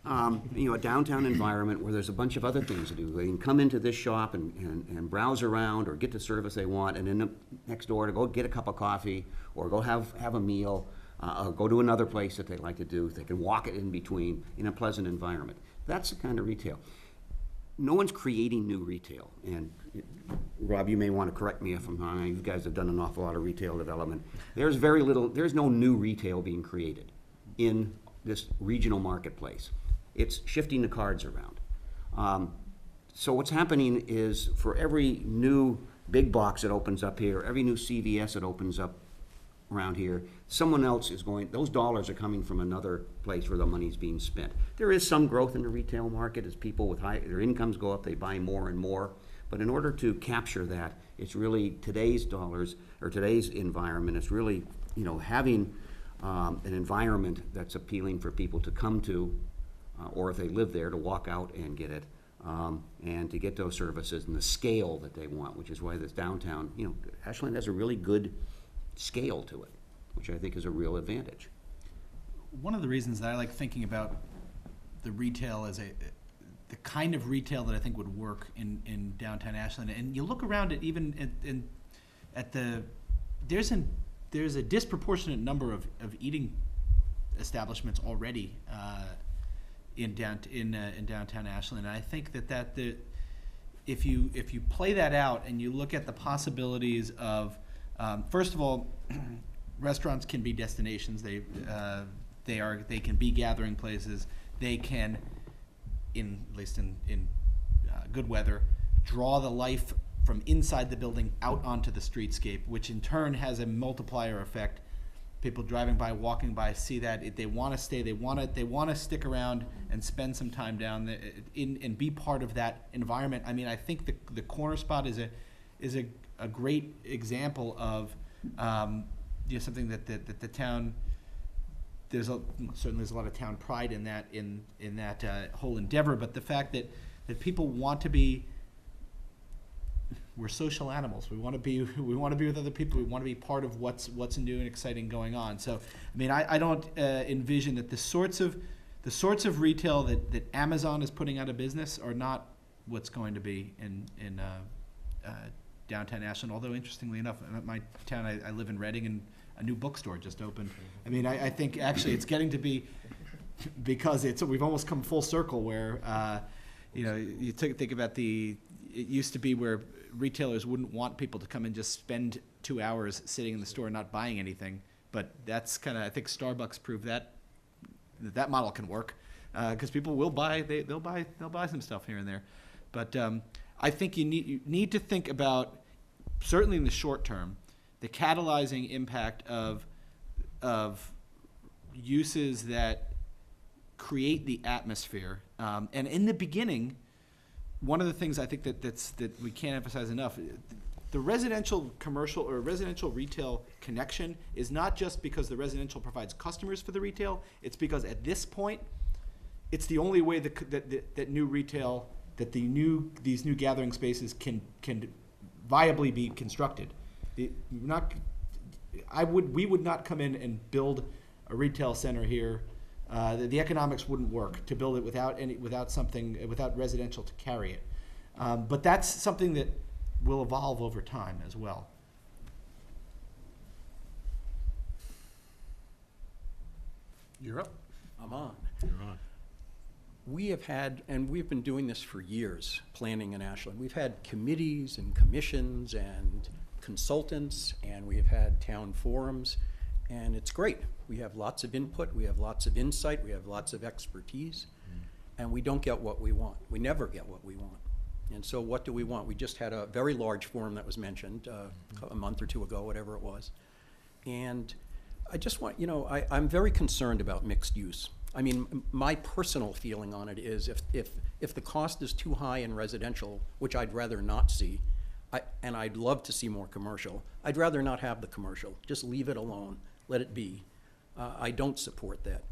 You know, a downtown environment where there's a bunch of other things to do. They can come into this shop and browse around or get the service they want, and then next door to go get a cup of coffee or go have a meal, or go to another place that they like to do. They can walk it in between in a pleasant environment. That's the kind of retail. No one's creating new retail, and Rob, you may want to correct me if I'm wrong. You guys have done an awful lot of retail development. There's no new retail being created in this regional marketplace. It's shifting the cards around. So what's happening is for every new big box that opens up here, every new CVS that opens up around here, someone else is going, those dollars are coming from another place where the money's being spent. There is some growth in the retail market as people with their incomes go up, they buy more and more. But in order to capture that, it's really today's dollars, or today's environment, it's really, you know, having an environment that's appealing for people to come to, or if they live there, to walk out and get it, and to get those services and the scale that they want, which is why this downtown, you know, Ashland has a really good scale to it, which I think is a real advantage. One of the reasons that I like thinking about the retail as the kind of retail that I think would work in downtown Ashland, and you look around at even there's a disproportionate number of eating establishments already in downtown Ashland, and I think that if you play that out and you look at the possibilities of first of all, restaurants can be destinations. They can be gathering places. They can, at least in good weather, draw the life from inside the building out onto the streetscape, which in turn has a multiplier effect. People driving by, walking by, see that they want to stay. They want to stick around and spend some time down there and be part of that environment. I mean, I think the corner spot is a great example of something that the town. Certainly there's a lot of town pride in that whole endeavor, but the fact that people want to be. We're social animals. We want to be with other people. We want to be part of what's new and exciting going on. So, I mean, I don't envision that the sorts of retail that Amazon is putting out of business are not what's going to be in downtown Ashland. Although, interestingly enough, in my town, I live in Reading, and a new bookstore just opened. I mean, I think actually it's getting to be, because we've almost come full circle where, you think about it used to be where retailers wouldn't want people to come and just spend 2 hours sitting in the store not buying anything. But that's kind of, I think Starbucks proved that model can work, because people will buy, they'll buy some stuff here and there. But I think you need to think about, certainly in the short term, the catalyzing impact of uses that create the atmosphere. And in the beginning, one of the things I think that we can't emphasize enough, the residential commercial or residential retail connection is not just because the residential provides customers for the retail. It's because at this point, it's the only way that new retail, that these new gathering spaces can viably be constructed. We would not come in and build a retail center here. The economics wouldn't work to build it without residential to carry it. But that's something that will evolve over time as well. You're up. I'm on. You're on. We have had, and we've been doing this for years, planning in Ashland. We've had committees and commissions and consultants, and we've had town forums, and it's great. We have lots of input, we have lots of insight, we have lots of expertise, and we don't get what we want. We never get what we want. And so what do we want? We just had a very large forum that was mentioned a month or two ago, whatever it was. And I just want, I'm very concerned about mixed use. I mean, my personal feeling on it is if the cost is too high in residential, which I'd rather not see, and I'd love to see more commercial, I'd rather not have the commercial. Just leave it alone. Let it be. I don't support that.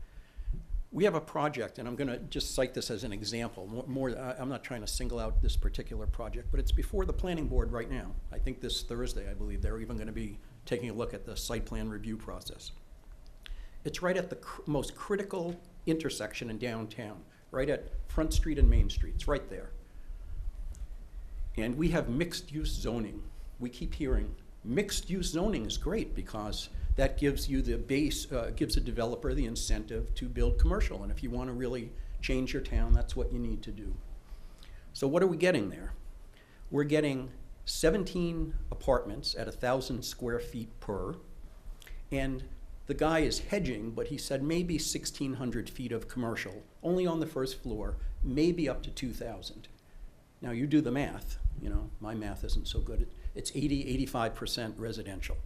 We have a project, and I'm going to just cite this as an example. I'm not trying to single out this particular project, but it's before the planning board right now. I think this Thursday, I believe, they're even going to be taking a look at the site plan review process. It's right at the most critical intersection in downtown, right at Front Street and Main Street. It's right there. And we have mixed-use zoning. We keep hearing mixed-use zoning is great because that gives you the base, gives a developer the incentive to build commercial. And if you want to really change your town, that's what you need to do. So what are we getting there? We're getting 17 apartments at 1,000 square feet per, and the guy is hedging, but he said maybe 1,600 feet of commercial, only on the first floor, maybe up to 2,000. Now you do the math, my math isn't so good. It's 85% residential.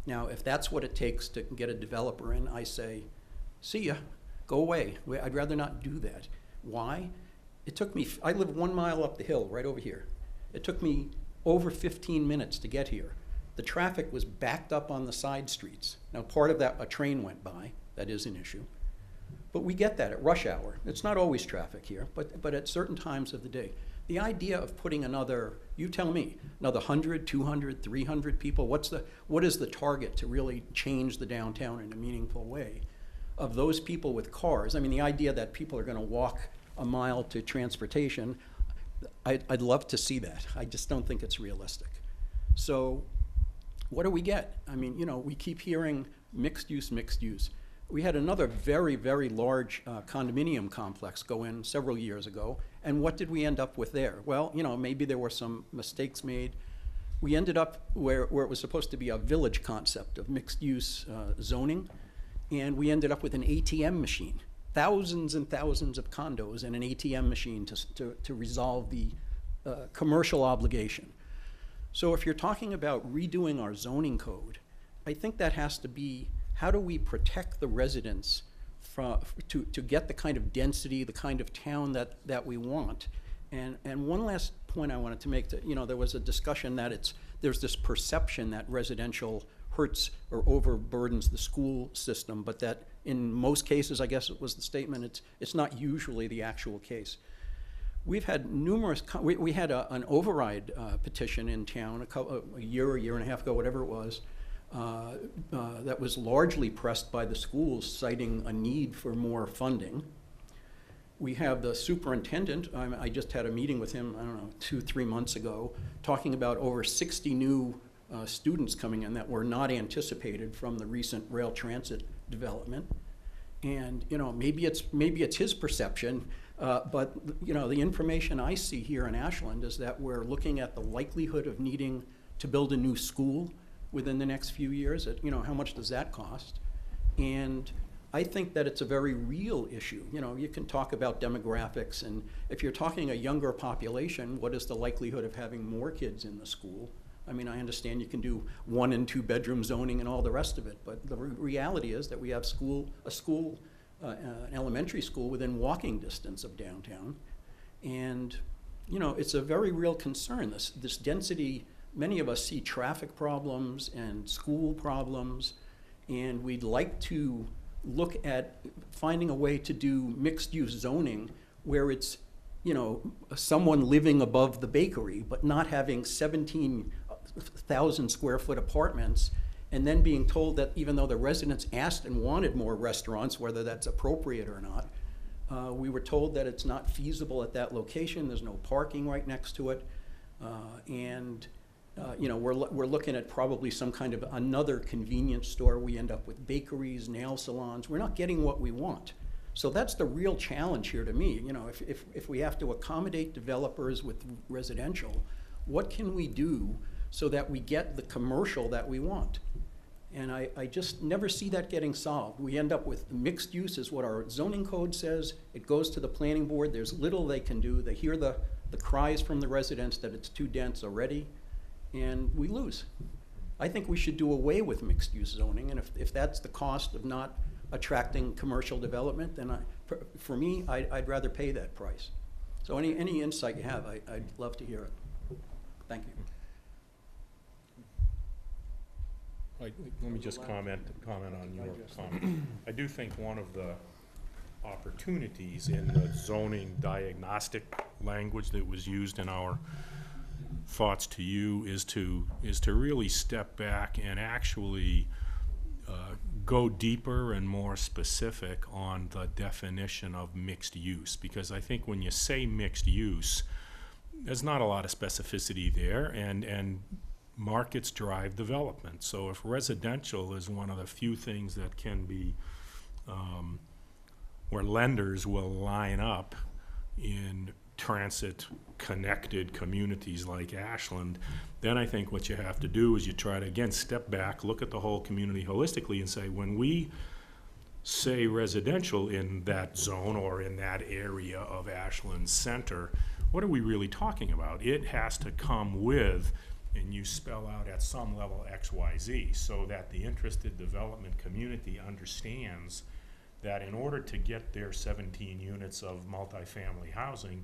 Now, if that's what it takes to get a developer in, I say, see ya, go away. I'd rather not do that. Why? It took me, I live 1 mile up the hill, right over here. It took me over 15 minutes to get here. The traffic was backed up on the side streets. Now, part of that, a train went by. That is an issue. But we get that at rush hour. It's not always traffic here, but at certain times of the day. The idea of putting another, you tell me, another 100, 200, 300 people, what is the target to really change the downtown in a meaningful way? Of those people with cars, I mean, the idea that people are going to walk a mile to transportation, I'd love to see that. I just don't think it's realistic. So what do we get? I mean, we keep hearing mixed use, mixed use. We had another very, very large condominium complex go in several years ago, and what did we end up with there? Well, maybe there were some mistakes made. We ended up where it was supposed to be a village concept of mixed-use zoning, and we ended up with an ATM machine. Thousands and thousands of condos and an ATM machine to resolve the commercial obligation. So if you're talking about redoing our zoning code, I think that has to be, how do we protect the residents to get the kind of density, the kind of town that we want? And one last point I wanted to make, that, there was a discussion that there's this perception that residential hurts or overburdens the school system, but that in most cases, I guess it was the statement, it's not usually the actual case. We've had numerous, we had an override petition in town a year and a half ago, whatever it was, that was largely pressed by the schools, citing a need for more funding. We have the superintendent, I just had a meeting with him, 2-3 months ago, talking about over 60 new students coming in that were not anticipated from the recent rail transit development. And maybe it's his perception, but the information I see here in Ashland is that we're looking at the likelihood of needing to build a new school within the next few years. How much does that cost? And I think that it's a very real issue. You can talk about demographics, and if you're talking a younger population, what is the likelihood of having more kids in the school? I understand you can do 1 and 2 bedroom zoning and all the rest of it, but the reality is that we have an elementary school within walking distance of downtown. And, it's a very real concern, this density. Many of us see traffic problems and school problems, and we'd like to look at finding a way to do mixed-use zoning where it's, someone living above the bakery, but not having 17,000 square foot apartments, and then being told that even though the residents asked and wanted more restaurants, whether that's appropriate or not, we were told that it's not feasible at that location, there's no parking right next to it, we're looking at probably some kind of another convenience store. We end up with bakeries, nail salons. We're not getting what we want. So that's the real challenge here to me. If we have to accommodate developers with residential, what can we do so that we get the commercial that we want? And I just never see that getting solved. We end up with mixed use is what our zoning code says. It goes to the planning board. There's little they can do. They hear the cries from the residents that it's too dense already, and we lose. I think we should do away with mixed use zoning, and if that's the cost of not attracting commercial development, then for me, I'd rather pay that price. So any insight you have, I'd love to hear it. Thank you. Let me just comment on your comment. I do think one of the opportunities in the zoning diagnostic language that was used in our thoughts to you is to really step back and actually go deeper and more specific on the definition of mixed use, because I think when you say mixed use, there's not a lot of specificity there, and markets drive development. So if residential is one of the few things that can be where lenders will line up in transit-connected communities like Ashland, then I think what you have to do is you try to, again, step back, look at the whole community holistically and say, when we say residential in that zone or in that area of Ashland Center, what are we really talking about? It has to come with, and you spell out at some level X, Y, Z, so that the interested development community understands that in order to get their 17 units of multifamily housing,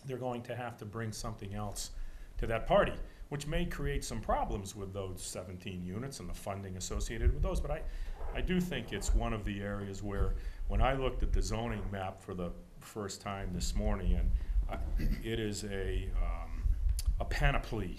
they're going to have to bring something else to that party, which may create some problems with those 17 units and the funding associated with those. But I do think it's one of the areas where, when I looked at the zoning map for the first time this morning, and it is a panoply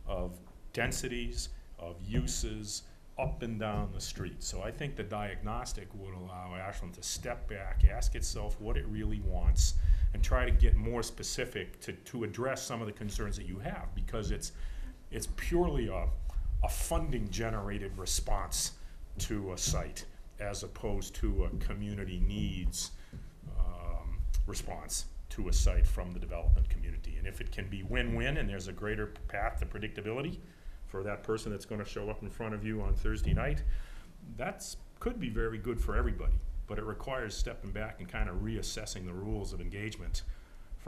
of densities, of uses, up and down the street. So I think the diagnostic would allow Ashland to step back, ask itself what it really wants, and try to get more specific to address some of the concerns that you have, because it's purely a funding generated response to a site as opposed to a community needs response to a site from the development community. And if it can be win-win and there's a greater path to predictability for that person that's going to show up in front of you on Thursday night, could be very good for everybody. But it requires stepping back and kind of reassessing the rules of engagement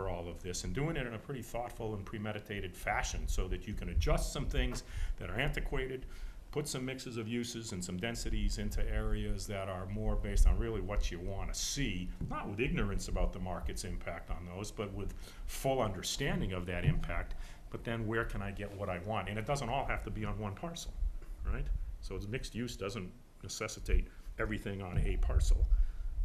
for all of this, and doing it in a pretty thoughtful and premeditated fashion so that you can adjust some things that are antiquated, put some mixes of uses and some densities into areas that are more based on really what you want to see, not with ignorance about the market's impact on those, but with full understanding of that impact. But then where can I get what I want? And it doesn't all have to be on one parcel, right? So it's mixed use doesn't necessitate everything on a parcel.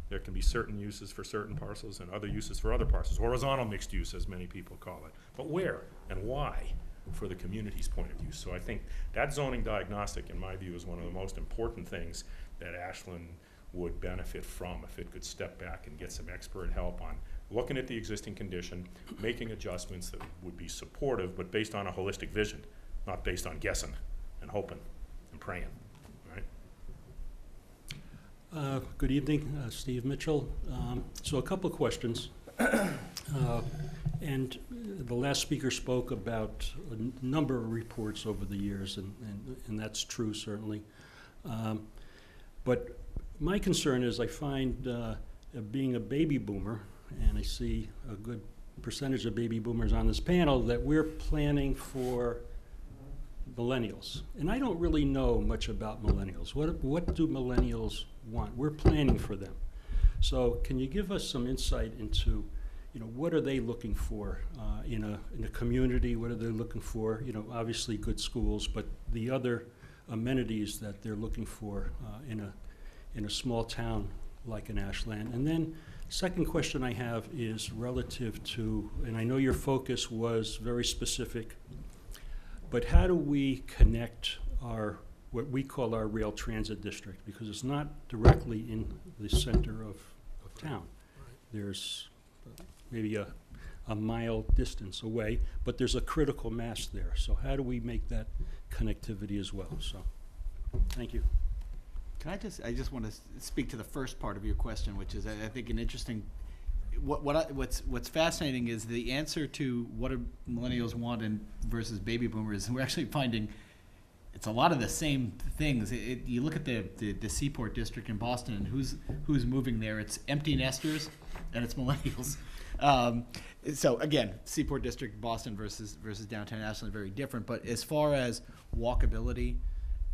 There can be certain uses for certain parcels and other uses for other parcels. Horizontal mixed use, as many people call it. But where and why for the community's point of view? So I think that zoning diagnostic, in my view, is one of the most important things that Ashland would benefit from if it could step back and get some expert help on looking at the existing condition, making adjustments that would be supportive, but based on a holistic vision, not based on guessing and hoping and praying, right? Good evening, Steve Mitchell. So a couple of questions. And the last speaker spoke about a number of reports over the years, and that's true, certainly. But my concern is I find, being a baby boomer, and I see a good percentage of baby boomers on this panel, that we're planning for millennials. And I don't really know much about millennials. What do millennials want? We're planning for them. So can you give us some insight into, what are they looking for in a community? What are they looking for? Obviously good schools, but the other amenities that they're looking for in a small town like in Ashland. And then second question I have is relative to, and I know your focus was very specific, but how do we connect what we call our rail transit district? Because it's not directly in the center of town. There's maybe a mile distance away, but there's a critical mass there. So how do we make that connectivity as well? So, thank you. I just want to speak to the first part of your question, which is, I think, an interesting. What's fascinating is the answer to what do millennials want versus baby boomers. We're actually finding it's a lot of the same things. You look at the Seaport district in Boston, and who's moving there. It's empty nesters, and it's millennials. So again, Seaport district, Boston versus downtown Ashland, very different. But as far as walkability,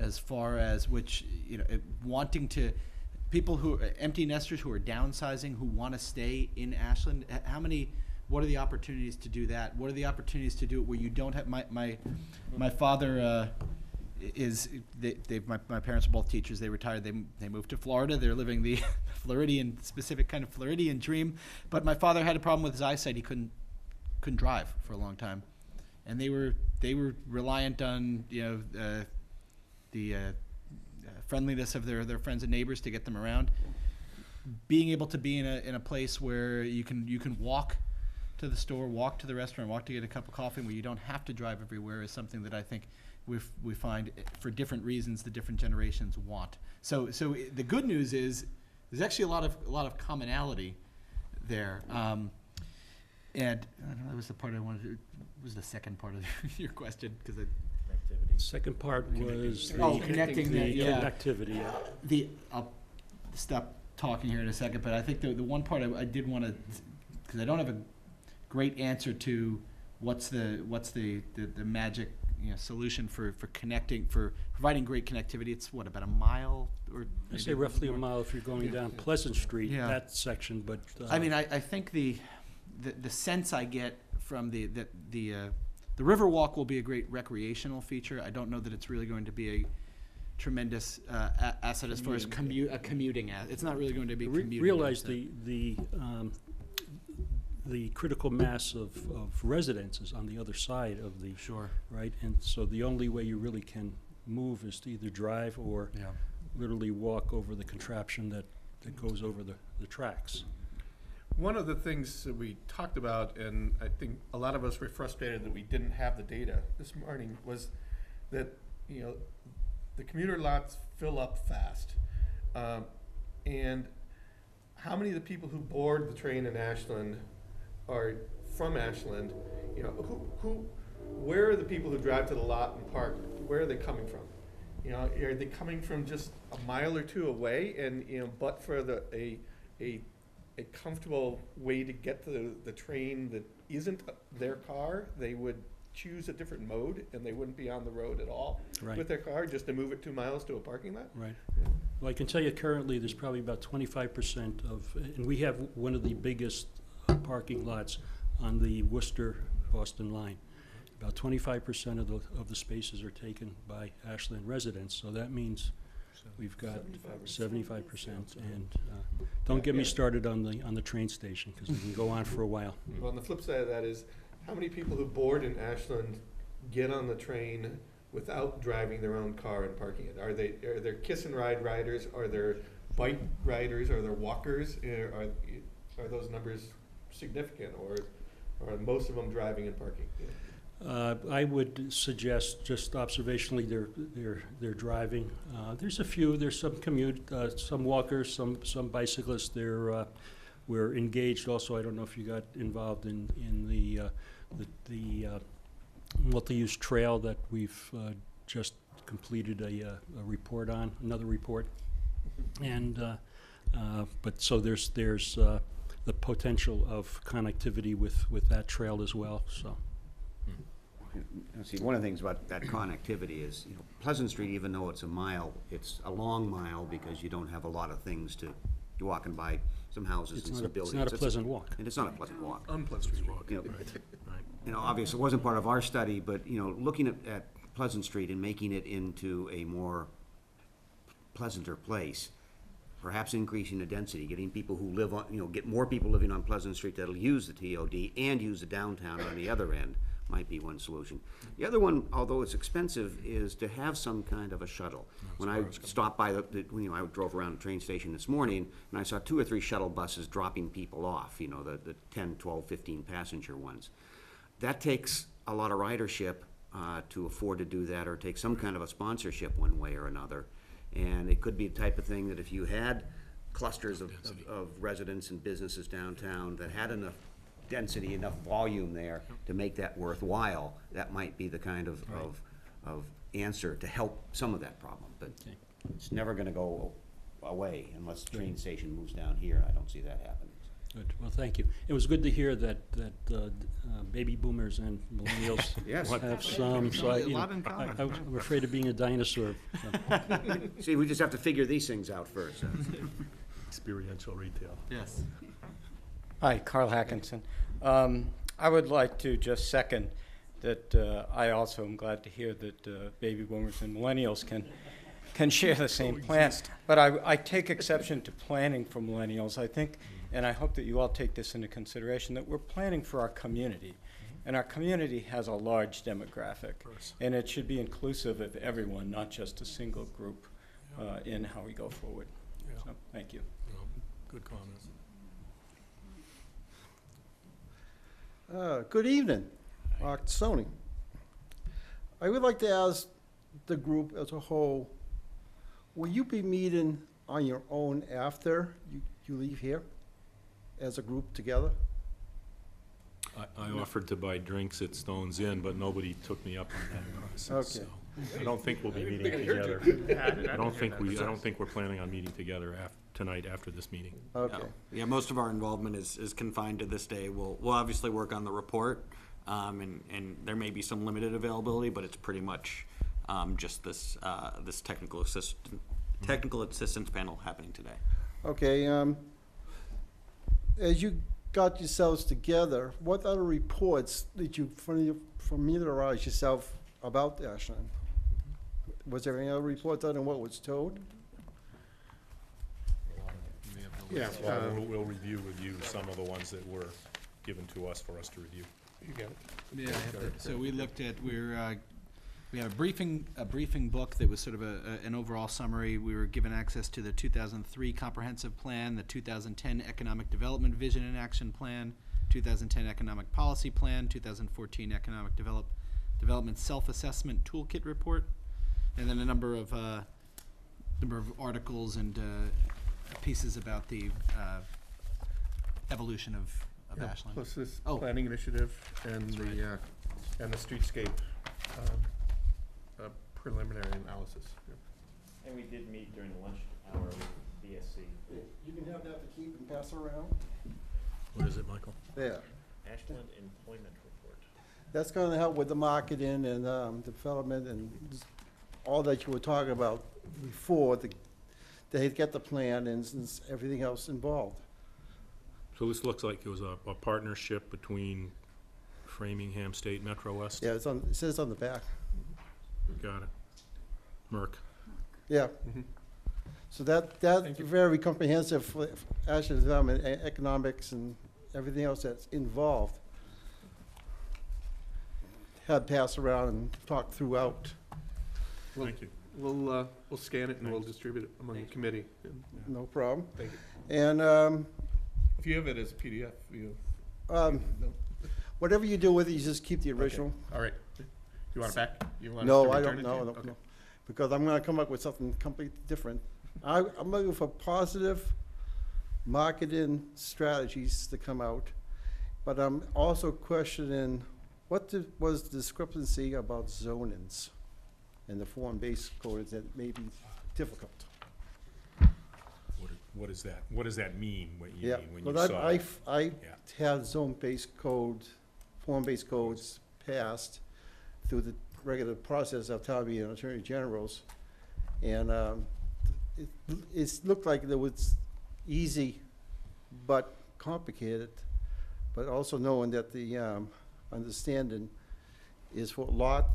as far as wanting to, people who empty nesters who are downsizing, who want to stay in Ashland, what are the opportunities to do that? What are the opportunities to do it where you don't have, my father my parents are both teachers. They retired. They moved to Florida. They're living the specific kind of Floridian dream. But my father had a problem with his eyesight. He couldn't drive for a long time, and they were reliant on the friendliness of their friends and neighbors to get them around. Being able to be in a place where you can walk to the store, walk to the restaurant, walk to get a cup of coffee, where you don't have to drive everywhere, is something that I think we find, for different reasons, the different generations want. So the good news is there's actually a lot of commonality there. And I don't know, that was the part I wanted to. What was the second part of your question? Because Second part was connecting the connectivity. Yeah. I'll stop talking here in a second, but I think the one part I did want to, because I don't have a great answer to what's the magic solution for providing great connectivity. It's about a mile, or I say roughly a mile if you're going down Pleasant Street, that section. But I mean, I think the sense I get from the Riverwalk will be a great recreational feature. I don't know that it's really going to be a tremendous asset as far as commuting. It's not really going to be commuting. Realize the critical mass of residents is on the other side of the right, and so the only way you really can move is to either drive or literally walk over the contraption that goes over the tracks. One of the things that we talked about, and I think a lot of us were frustrated that we didn't have the data this morning, was that the commuter lots fill up fast, and how many of the people who board the train in Ashland are from Ashland? Where are the people who drive to the lot and park? Where are they coming from? Are they coming from just a mile or two away? And but for a a comfortable way to get to the train that isn't their car, they would choose a different mode and they wouldn't be on the road at all Right. with their car, just to move it 2 miles to a parking lot? Right. Well, I can tell you currently, there's probably about 25% of, and we have one of the biggest parking lots on the Worcester-Boston line. About 25% of the spaces are taken by Ashland residents, so that means we've got 75%. And don't get me started on the train station, because we can go on for a while. Well, on the flip side of that is, how many people who board in Ashland get on the train without driving their own car and parking it? Are there kiss and ride riders? Are there bike riders? Are there walkers? Are those numbers significant, or are most of them driving and parking? I would suggest, just observationally, they're driving. There's a few. There's some commute, some walkers, some bicyclists. We're engaged also. I don't know if you got involved in the multi-use trail that we've just completed a report on, another report, and but so there's the potential of connectivity with that trail as well. So. See, one of the things about that connectivity is, Pleasant Street, even though it's a mile, it's a long mile because you don't have a lot of things you're walking by some houses and some buildings. It's not a pleasant walk. And it's not a pleasant walk. Unpleasant walk. Obviously, it wasn't part of our study, but, looking at Pleasant Street and making it into a more pleasanter place, perhaps increasing the density, getting people who live on, get more people living on Pleasant Street that'll use the TOD and use the downtown on the other end, might be one solution. The other one, although it's expensive, is to have some kind of a shuttle. When I stopped by I drove around the train station this morning, and I saw 2 or 3 shuttle buses dropping people off, the 10, 12, 15 passenger ones. That takes a lot of ridership to afford to do that, or take some kind of a sponsorship one way or another. And it could be the type of thing that if you had clusters of residents and businesses downtown that had enough density, enough volume there to make that worthwhile, that might be the kind of answer to help some of that problem. But it's never gonna go away unless the train station moves down here, and I don't see that happening. Good. Well, thank you. It was good to hear that baby boomers and millennials Yes. have some. So A lot in common. I'm afraid of being a dinosaur. So. See, we just have to figure these things out first. Experiential retail. Yes. Hi, Carl Hackinson. I would like to just second that I also am glad to hear that baby boomers and millennials can share the same plan. But I take exception to planning for millennials. I think, and I hope that you all take this into consideration, that we're planning for our community. And our community has a large demographic. And it should be inclusive of everyone, not just a single group in how we go forward. So, thank you. Good comments. Good evening, Mark Sony. I would like to ask the group as a whole, will you be meeting on your own after you leave here as a group together? I offered to buy drinks at Stone's Inn, but nobody took me up on that process. Okay. So I don't think we'll be meeting together. I don't think we're planning on meeting together tonight after this meeting. Okay. Yeah, most of our involvement is confined to this day. We'll obviously work on the report, and there may be some limited availability, but it's pretty much just this technical assistance panel happening today. Okay, as you got yourselves together, what other reports did you familiarize yourself about Ashland? Was there any other reports other than what was told? Yeah. Well, we'll review with you some of the ones that were given to us for us to review. You got it. Yeah, I have that. So we looked at, we had a briefing book that was sort of an overall summary. We were given access to the 2003 comprehensive plan, the 2010 economic development vision and action plan, 2010 economic policy plan, 2014 economic development self-assessment toolkit report, and then a number of articles and pieces about the evolution of Ashland. Plus this Oh. planning initiative and the streetscape preliminary analysis. And we did meet during the lunch hour with BSC. You can have that to keep and pass around. What is it, Michael? There. Ashland Employment Report. That's gonna help with the marketing and, development and all that you were talking about before, they get the plan and everything else involved. So this looks like it was a partnership between Framingham State Metro West? Yeah, it says on the back. Got it. Merck. Yeah. So that's very comprehensive for Ashland development, economics and everything else that's involved. Had passed around and talked throughout. Thank you. We'll scan it and we'll distribute it among the committee. No problem. Thank you. And, If you have it as a PDF, you, um, no? whatever you do with it, you just keep the Okay. original. All right. You want it back? You want us No, to I return don't, it to you? no, Okay. no, because I'm gonna come up with something completely different. I'm looking for positive marketing strategies to come out, but I'm also questioning was the discrepancy about zonings and the form-based codes that may be difficult. What is that? What does that mean, what you Yeah, mean when you but saw it? I Yeah. have zone-based codes, form-based codes passed through the regular process of town meeting and attorney generals. And it looked like it was easy but complicated, but also knowing that the understanding is for lot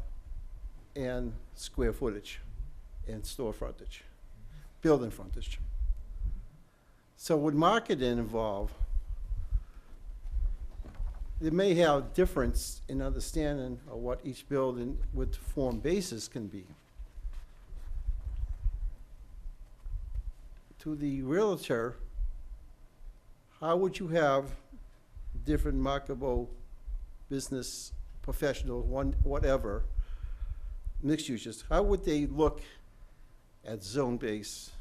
and square footage and store frontage, building frontage. So with marketing involved, they may have difference in understanding of what each building with form basis can be. To the realtor, how would you have different marketable business, professional, whatever, mixed uses, how would they look at zone base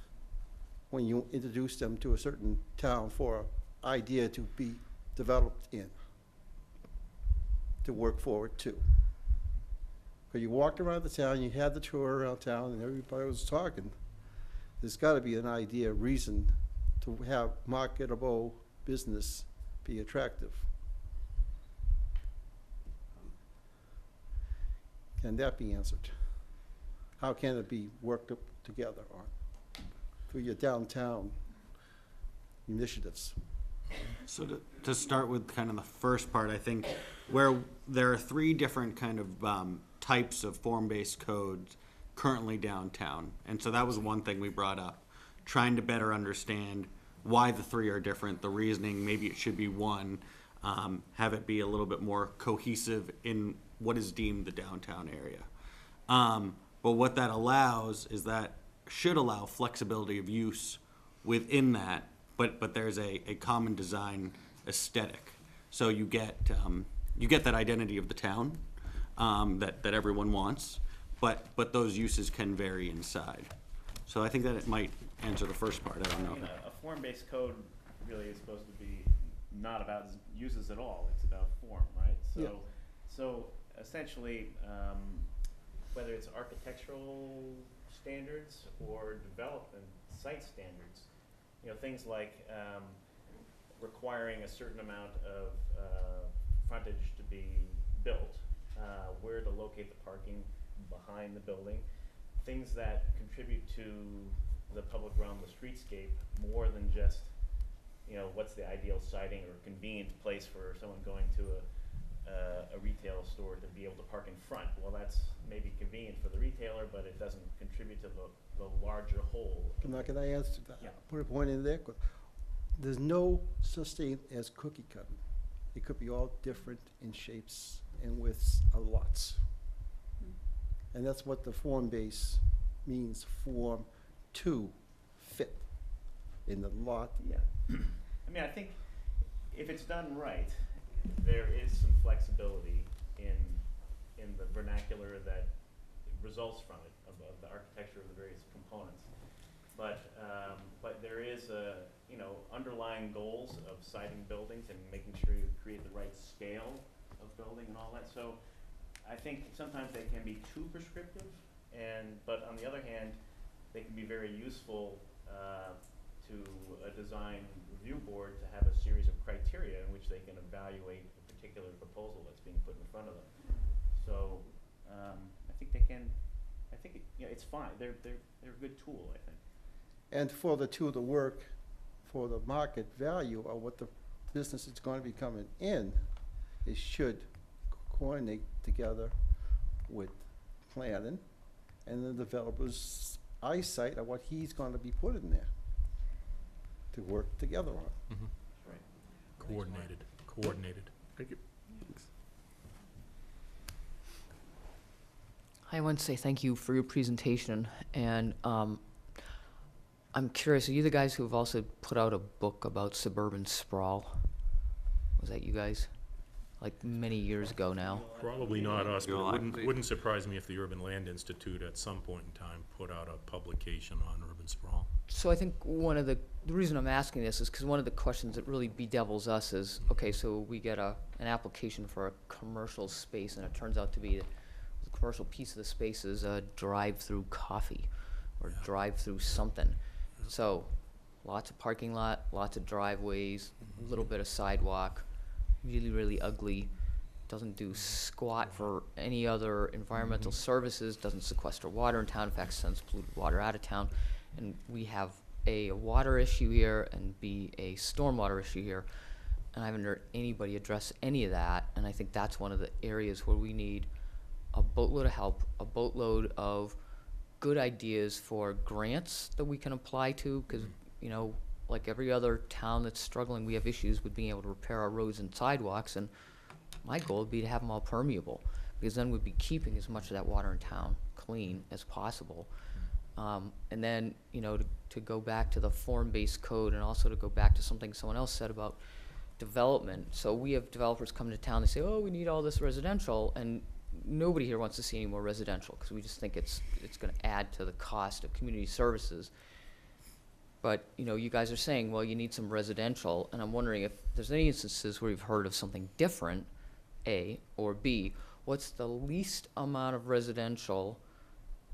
when you introduce them to a certain town for an idea to be developed in, to work forward to? Because you walked around the town, you had the tour around town, and everybody was talking. There's got to be an idea, reason to have marketable business be attractive. Can that be answered? How can it be worked up together on through your downtown initiatives? So to start with kind of the first part, I think where there are three different kind of types of form-based codes currently downtown. And so that was one thing we brought up, trying to better understand why the three are different, the reasoning, maybe it should be one, have it be a little bit more cohesive in what is deemed the downtown area. But what that allows is that should allow flexibility of use within that, but there's a common design aesthetic. So you get that identity of the town that everyone wants, but those uses can vary inside. So I think that it might answer the first part. I don't know. A form-based code really is supposed to be not about uses at all. It's about form, right? Yeah. So essentially, whether it's architectural standards or development site standards, things like requiring a certain amount of frontage to be built, where to locate the parking behind the building, things that contribute to the public realm, the streetscape, more than just, what's the ideal siting or convenient place for someone going to a retail store to be able to park in front. Well, that's maybe convenient for the retailer, but it doesn't contribute to the larger whole. Can I answer that? Yeah. Put a point in there. There's no such thing as cookie cutting. It could be all different in shapes and widths of lots. And that's what the form base means, form to fit in the lot. Yeah. I think if it's done right, there is some flexibility in the vernacular that results from it, of the architecture of the various components. But there is underlying goals of siting buildings and making sure you create the right scale of building and all that. So I think sometimes they can be too prescriptive, but on the other hand, they can be very useful to a design review board to have a series of criteria in which they can evaluate a particular proposal that's being put in front of them. So I think they can. I think it's fine. They're a good tool, I think. And for the tool to work for the market value of what the business is going to be coming in, it should coordinate together with planning and the developer's eyesight of what he's going to be putting there to work together on. That's right. Coordinated. Thank you. I want to say thank you for your presentation, and I'm curious, are you the guys who have also put out a book about suburban sprawl? Was that you guys? Like many years ago now? Probably not us, but No, it wouldn't surprise me if the Urban Land Institute at some point in time put out a publication on urban sprawl. So I think one of the reason I'm asking this is because one of the questions that really bedevils us is, okay, so we get an application for a commercial space, and it turns out to be the commercial piece of the space is a drive-through coffee or drive-through something. So lots of parking lot, lots of driveways, a little bit of sidewalk, really, really ugly, doesn't do squat for any other environmental services, doesn't sequester water in town, in fact sends polluted water out of town. And we have A, a water issue here, and B, a stormwater issue here. And I haven't heard anybody address any of that, and I think that's one of the areas where we need a boatload of help, a boatload of good ideas for grants that we can apply to, because, you know, like every other town that's struggling, we have issues with being able to repair our roads and sidewalks, and my goal would be to have them all permeable, because then we'd be keeping as much of that water in town clean as possible. And then, you know, to go back to the form-based code, and also to go back to something someone else said about development. So we have developers come to town, they say, oh, we need all this residential, and nobody here wants to see any more residential, because we just think it's going to add to the cost of community services. But, you know, you guys are saying, well, you need some residential, and I'm wondering if there's any instances where you've heard of something different, A, or B, what's the least amount of residential,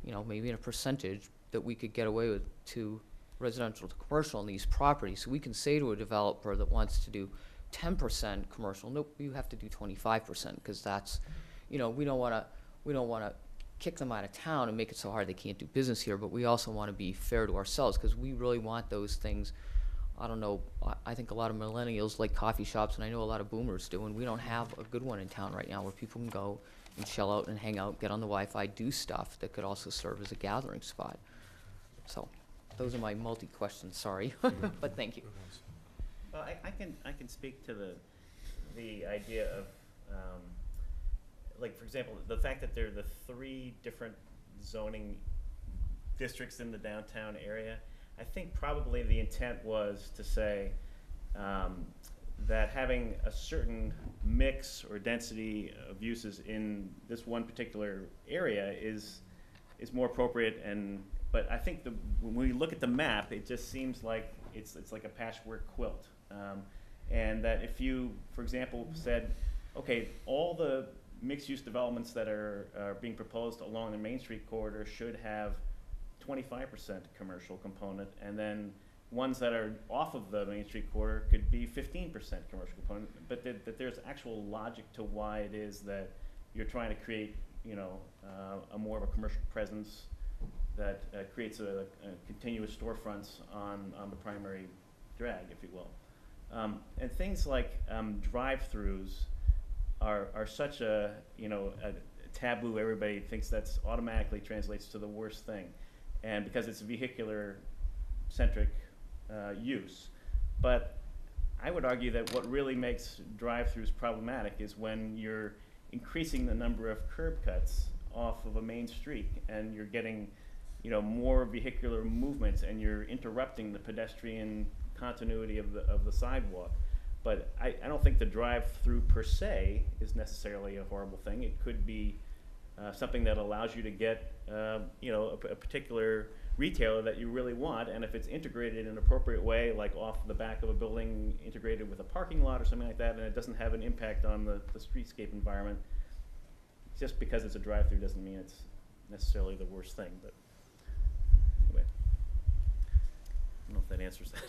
you know, maybe in a percentage, that we could get away with to residential to commercial on these properties? So we can say to a developer that wants to do 10% commercial, nope, you have to do 25%, because that's, you know, we don't want to kick them out of town and make it so hard they can't do business here, but we also want to be fair to ourselves, because we really want those things. I don't know, I think a lot of millennials like coffee shops, and I know a lot of boomers do, and we don't have a good one in town right now where people can go and shell out and hang out, get on the Wi-Fi, do stuff that could also serve as a gathering spot. So those are my multi-questions, sorry, but thank you. Well, I can speak to the idea of like, for example, the fact that there are the 3 different zoning districts in the downtown area. I think probably the intent was to say that having a certain mix or density of uses in this one particular area is more appropriate. But I think when we look at the map, it just seems like it's like a patchwork quilt. And that if you, for example, said, okay, all the mixed-use developments that are being proposed along the Main Street corridor should have 25% commercial component, and then ones that are off of the Main Street corridor could be 15% commercial component, but that there's actual logic to why it is that you're trying to create, you know, a more of a commercial presence that creates a continuous storefronts on the primary drag, if you will. And things like drive-throughs are such a, you know, a taboo. Everybody thinks that's automatically translates to the worst thing, and because it's vehicular centric use. But I would argue that what really makes drive-throughs problematic is when you're increasing the number of curb cuts off of a main street, and you're getting, you know, more vehicular movements, and you're interrupting the pedestrian continuity of the sidewalk. But I don't think the drive-through per se is necessarily a horrible thing. It could be something that allows you to get, you know, a particular retailer that you really want, and if it's integrated in an appropriate way, like off the back of a building, integrated with a parking lot or something like that, and it doesn't have an impact on the streetscape environment, just because it's a drive-through doesn't mean it's necessarily the worst thing. But anyway. don't know if that answers that.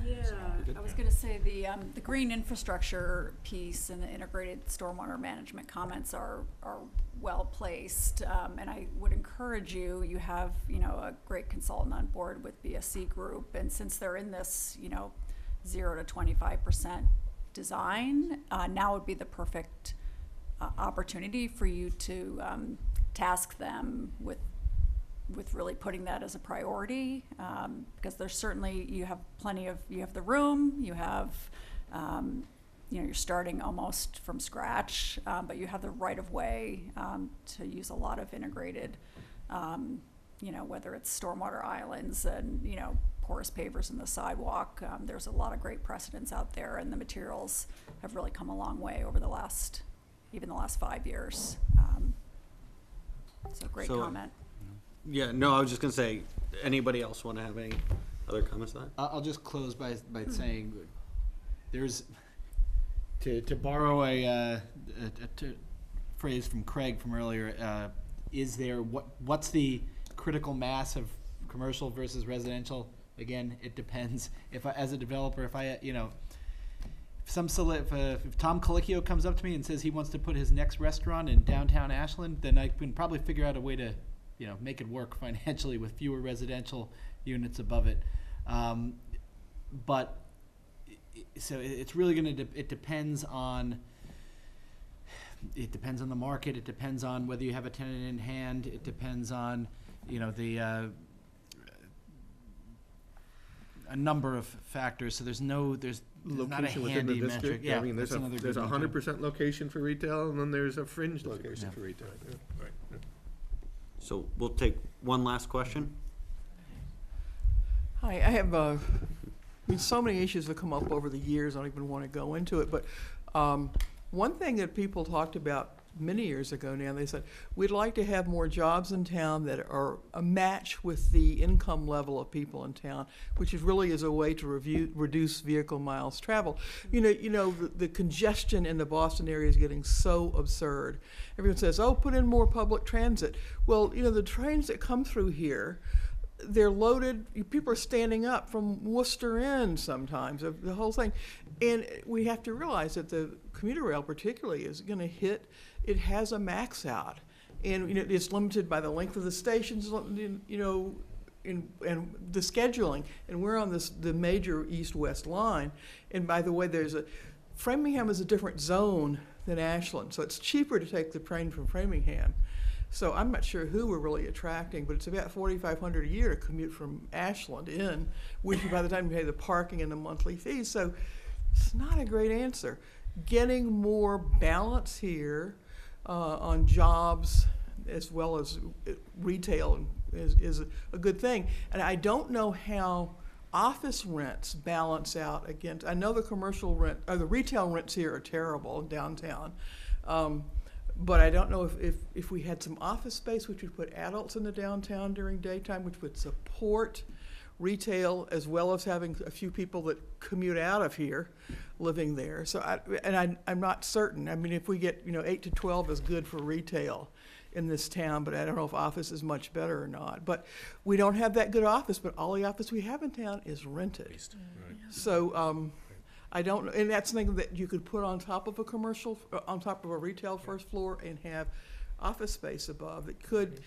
Yeah, I was gonna say the green infrastructure piece and the integrated stormwater management comments are well placed. And I would encourage you, you have, a great consultant on board with BSC Group. And since they're in this, 0 to 25% design, now would be the perfect opportunity for you to task them with really putting that as a priority, because there's certainly, you have the room, you have, you're starting almost from scratch, but you have the right of way to use a lot of integrated, whether it's stormwater islands and, porous pavers in the sidewalk. There's a lot of great precedents out there, and the materials have really come a long way over the last 5 years. So great comment. Yeah, no, I was just gonna say, anybody else want to have any other comments on that? I'll just close by saying, there's, to borrow a phrase from Craig from earlier, what's the critical mass of commercial versus residential? Again, it depends. If as a developer, if Tom Colicchio comes up to me and says he wants to put his next restaurant in downtown Ashland, then I can probably figure out a way to make it work financially with fewer residential units above it. But so it's really it depends on the market. It depends on whether you have a tenant in hand. It depends on, a number of factors. So there's not a Location within the handy district. metric. Yeah, I mean, there's that's another good a one, too. 100% location for retail, and then there's a fringe location for retail. Yeah. Right. Yeah. So we'll take one last question. Hi, I have so many issues have come up over the years. I don't even want to go into it, but one thing that people talked about many years ago now, they said, we'd like to have more jobs in town that are a match with the income level of people in town, which really is a way to reduce vehicle miles traveled. The congestion in the Boston area is getting so absurd. Everyone says, oh, put in more public transit. Well, the trains that come through here, they're loaded. People are standing up from Worcester End sometimes, the whole thing. And we have to realize that the commuter rail particularly is going to hit, it has a max out. And it's limited by the length of the stations, and the scheduling. And we're on the major east-west line. And by the way, Framingham is a different zone than Ashland, so it's cheaper to take the train from Framingham. So I'm not sure who we're really attracting, but it's about $4,500 a year to commute from Ashland in, which by the time you pay the parking and the monthly fees. So it's not a great answer. Getting more balance here on jobs as well as retail is a good thing. And I don't know how office rents balance out against, I know the commercial rent, or the retail rents here are terrible in downtown. But I don't know if we had some office space, which would put adults in the downtown during daytime, which would support retail, as well as having a few people that commute out of here living there. So I'm not certain. I mean, if we get 8 to 12 is good for retail in this town, but I don't know if office is much better or not. But we don't have that good office, but all the office we have in town is rented. Right. So I don't know, and that's something that you could put on top of a commercial, on top of a retail first floor, and have office space above. It could,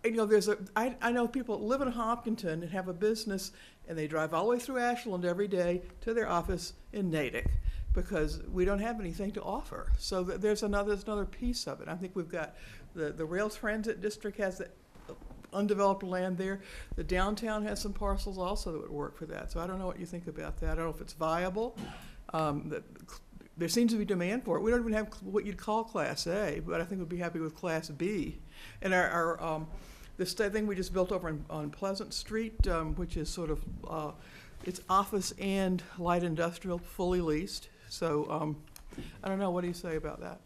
I know people that live in Hopkinton and have a business, and they drive all the way through Ashland every day to their office in Natick, because we don't have anything to offer. So there's another piece of it. I think we've got the rail transit district has that undeveloped land there. The downtown has some parcels also that would work for that. So I don't know what you think about that. I don't know if it's viable. There seems to be demand for it. We don't even have what you'd call Class A, but I think we'd be happy with Class B. And this thing we just built over on Pleasant Street, which is sort of, it's office and light industrial, fully leased. So I don't know. What do you say about that?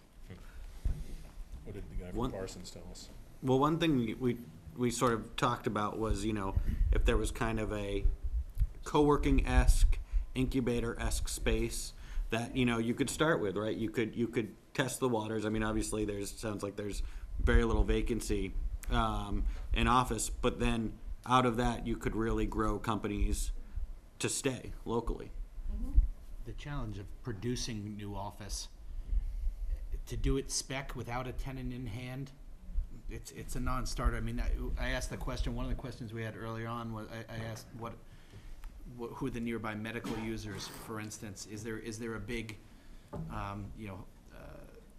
What did the guy from Parsons tell us? Well, one thing we sort of talked about was, if there was kind of a co-working-esque, incubator-esque space that, you could start with, right? You could test the waters. I mean, obviously sounds like there's very little vacancy in office, but then out of that, you could really grow companies to stay locally. The challenge of producing new office, to do it spec without a tenant in hand, it's a non-starter. I mean, I asked the question, one of the questions we had earlier on was, I asked who are the nearby medical users, for instance. Is there a big,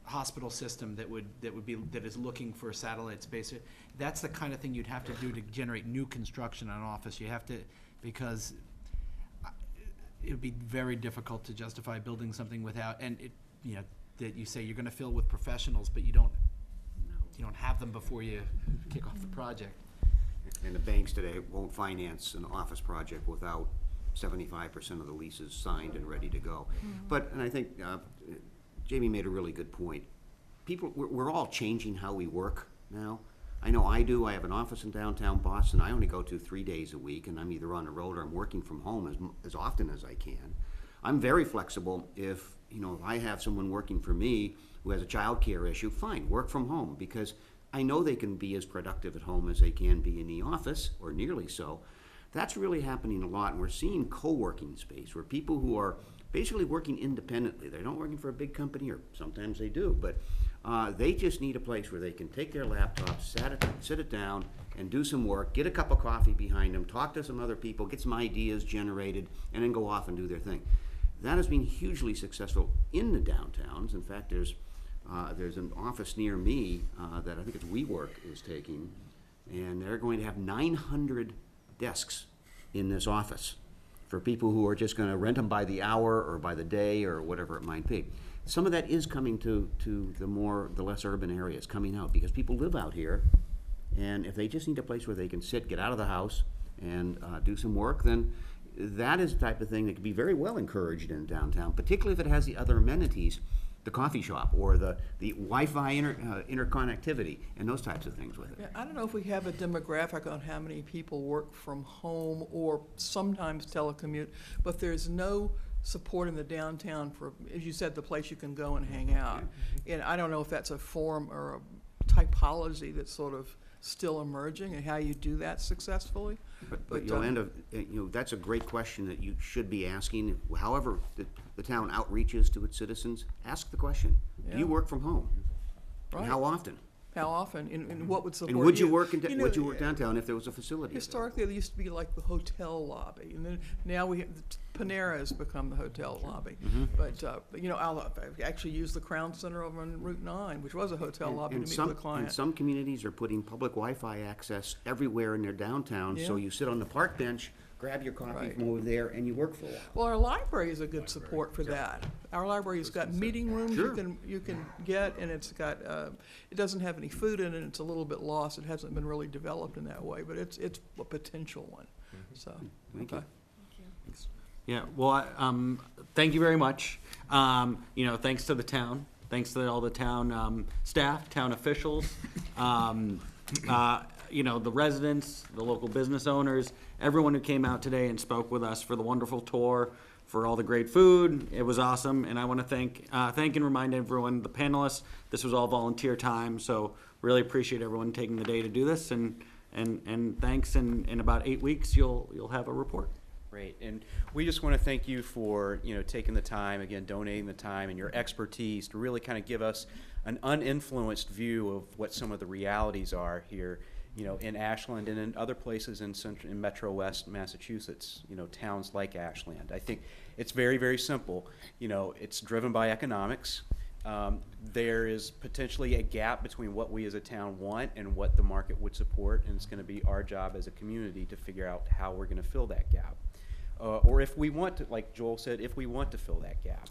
hospital system that is looking for satellite space? That's the kind of thing you'd have to do to generate new construction on office. You have to, because it would be very difficult to justify building something without, and that you say you're going to fill with professionals, but you don't have them before you kick off the project. And the banks today won't finance an office project without 75% of the leases signed and ready to go. But, and I think Jamie made a really good point. We're all changing how we work now. I know I do. I have an office in downtown Boston. I only go to 3 days a week, and I'm either on the road or I'm working from home as often as I can. I'm very flexible. If I have someone working for me who has a child care issue, fine, work from home, because I know they can be as productive at home as they can be in the office, or nearly so. That's really happening a lot, and we're seeing co-working space where people who are basically working independently, they're not working for a big company, or sometimes they do, but they just need a place where they can take their laptop, sit it down, and do some work, get a cup of coffee behind them, talk to some other people, get some ideas generated, and then go off and do their thing. That has been hugely successful in the downtowns. In fact, there's an office near me that I think it's WeWork is taking, and they're going to have 900 desks in this office for people who are just going to rent them by the hour or by the day or whatever it might be. Some of that is coming to the less urban areas, coming out, because people live out here, and if they just need a place where they can sit, get out of the house, and do some work, then that is the type of thing that can be very well encouraged in downtown, particularly if it has the other amenities, the coffee shop or the Wi-Fi interconnectivity and those types of things with it. Yeah, I don't know if we have a demographic on how many people work from home or sometimes telecommute, but there's no support in the downtown for, as you said, the place you can go and hang out. And I don't know if that's a form or a typology that's sort of still emerging and how you do that successfully. But Yolanda, that's a great question that you should be asking. However the town outreaches to its citizens, ask the question, do you work from home? Right. And how often? How often, and what would support And would you work would you work downtown if there was a facility? Historically, there used to be like the hotel lobby, and then now we have, Panera has become the hotel lobby. But I'll actually use the Crown Center over on Route 9, which was a hotel lobby to meet with a client. And some communities are putting public Wi-Fi access everywhere in their downtown, so you sit on the park bench, grab your coffee from over there, and you work for a while. Well, our library is a good support for that. Our library's got meeting rooms you can get, and it's got it doesn't have any food in it. It's a little bit lost. It hasn't been really developed in that way, but it's a potential one. So Thank you. Yeah, well, thank you very much. Thanks to the town, thanks to all the town staff, town officials, the residents, the local business owners, everyone who came out today and spoke with us for the wonderful tour, for all the great food. It was awesome, and I want to thank and remind everyone, the panelists, this was all volunteer time, so really appreciate everyone taking the day to do this, and thanks, and in about 8 weeks, you'll have a report. Great, and we just want to thank you for taking the time, again, donating the time and your expertise to really kind of give us an uninfluenced view of what some of the realities are here, in Ashland and in other places in Metro West Massachusetts, towns like Ashland. I think it's very, very simple. It's driven by economics. There is potentially a gap between what we as a town want and what the market would support, and it's going to be our job as a community to figure out how we're going to fill that gap. Or if we want to, like Joel said, if we want to fill that gap.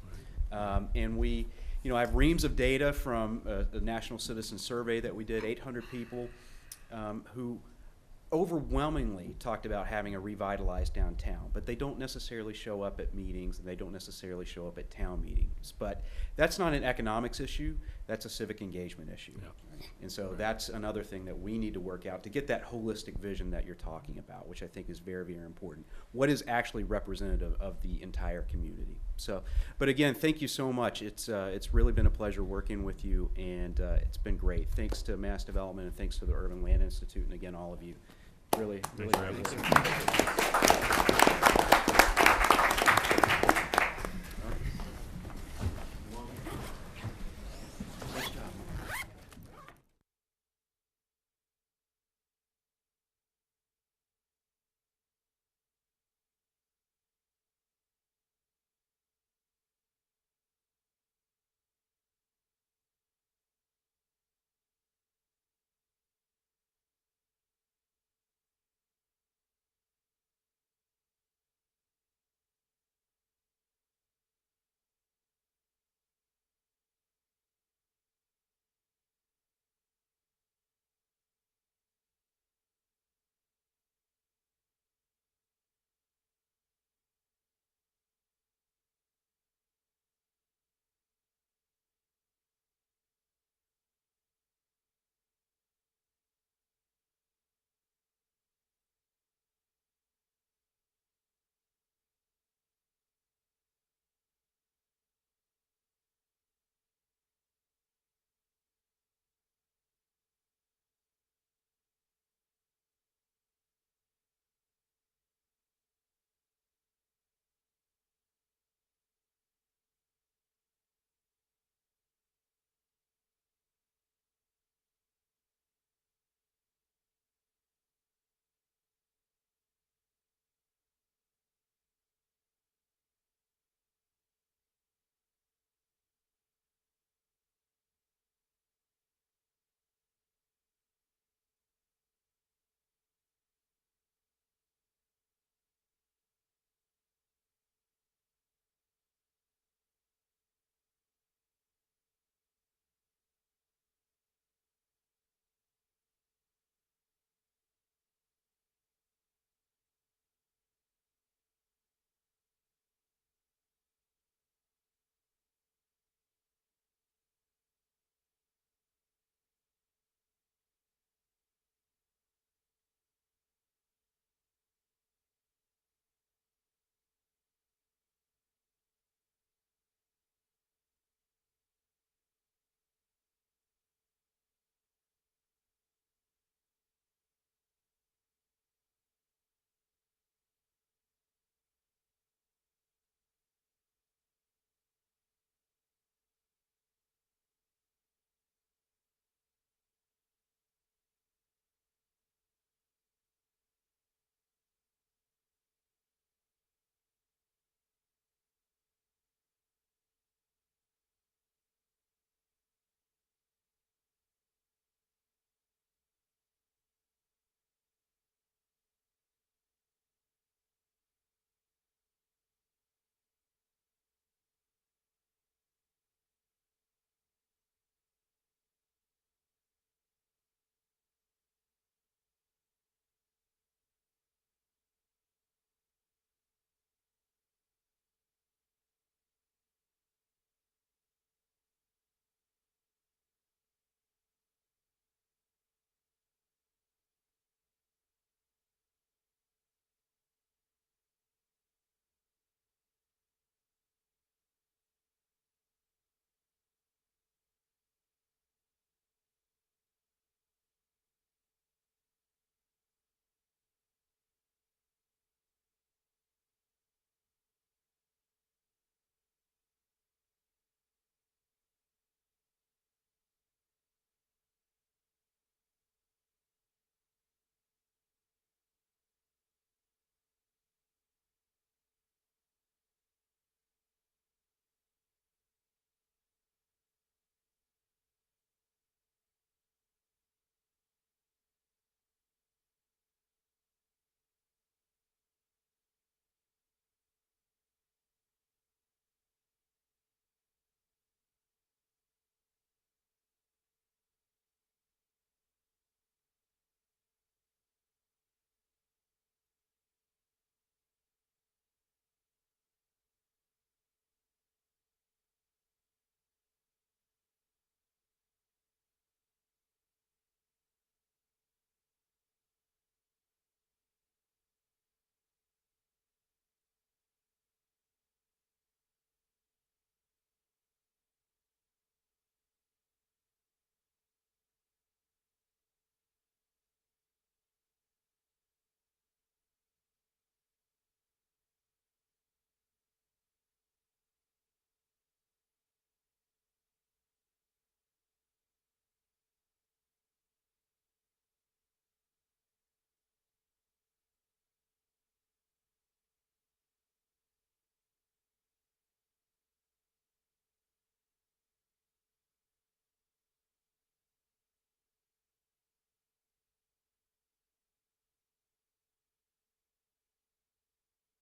And we, I have reams of data from the National Citizen Survey that we did, 800 people who overwhelmingly talked about having a revitalized downtown, but they don't necessarily show up at meetings and they don't necessarily show up at town meetings. But that's not an economics issue, that's a civic engagement issue. Yeah. And so that's another thing that we need to work out to get that holistic vision that you're talking about, which I think is very, very important. What is actually representative of the entire community? So, but again, thank you so much. It's really been a pleasure working with you, and it's been great. Thanks to Mass Development and thanks to the Urban Land Institute, and again, all of you. really, really Thanks for having great us. work.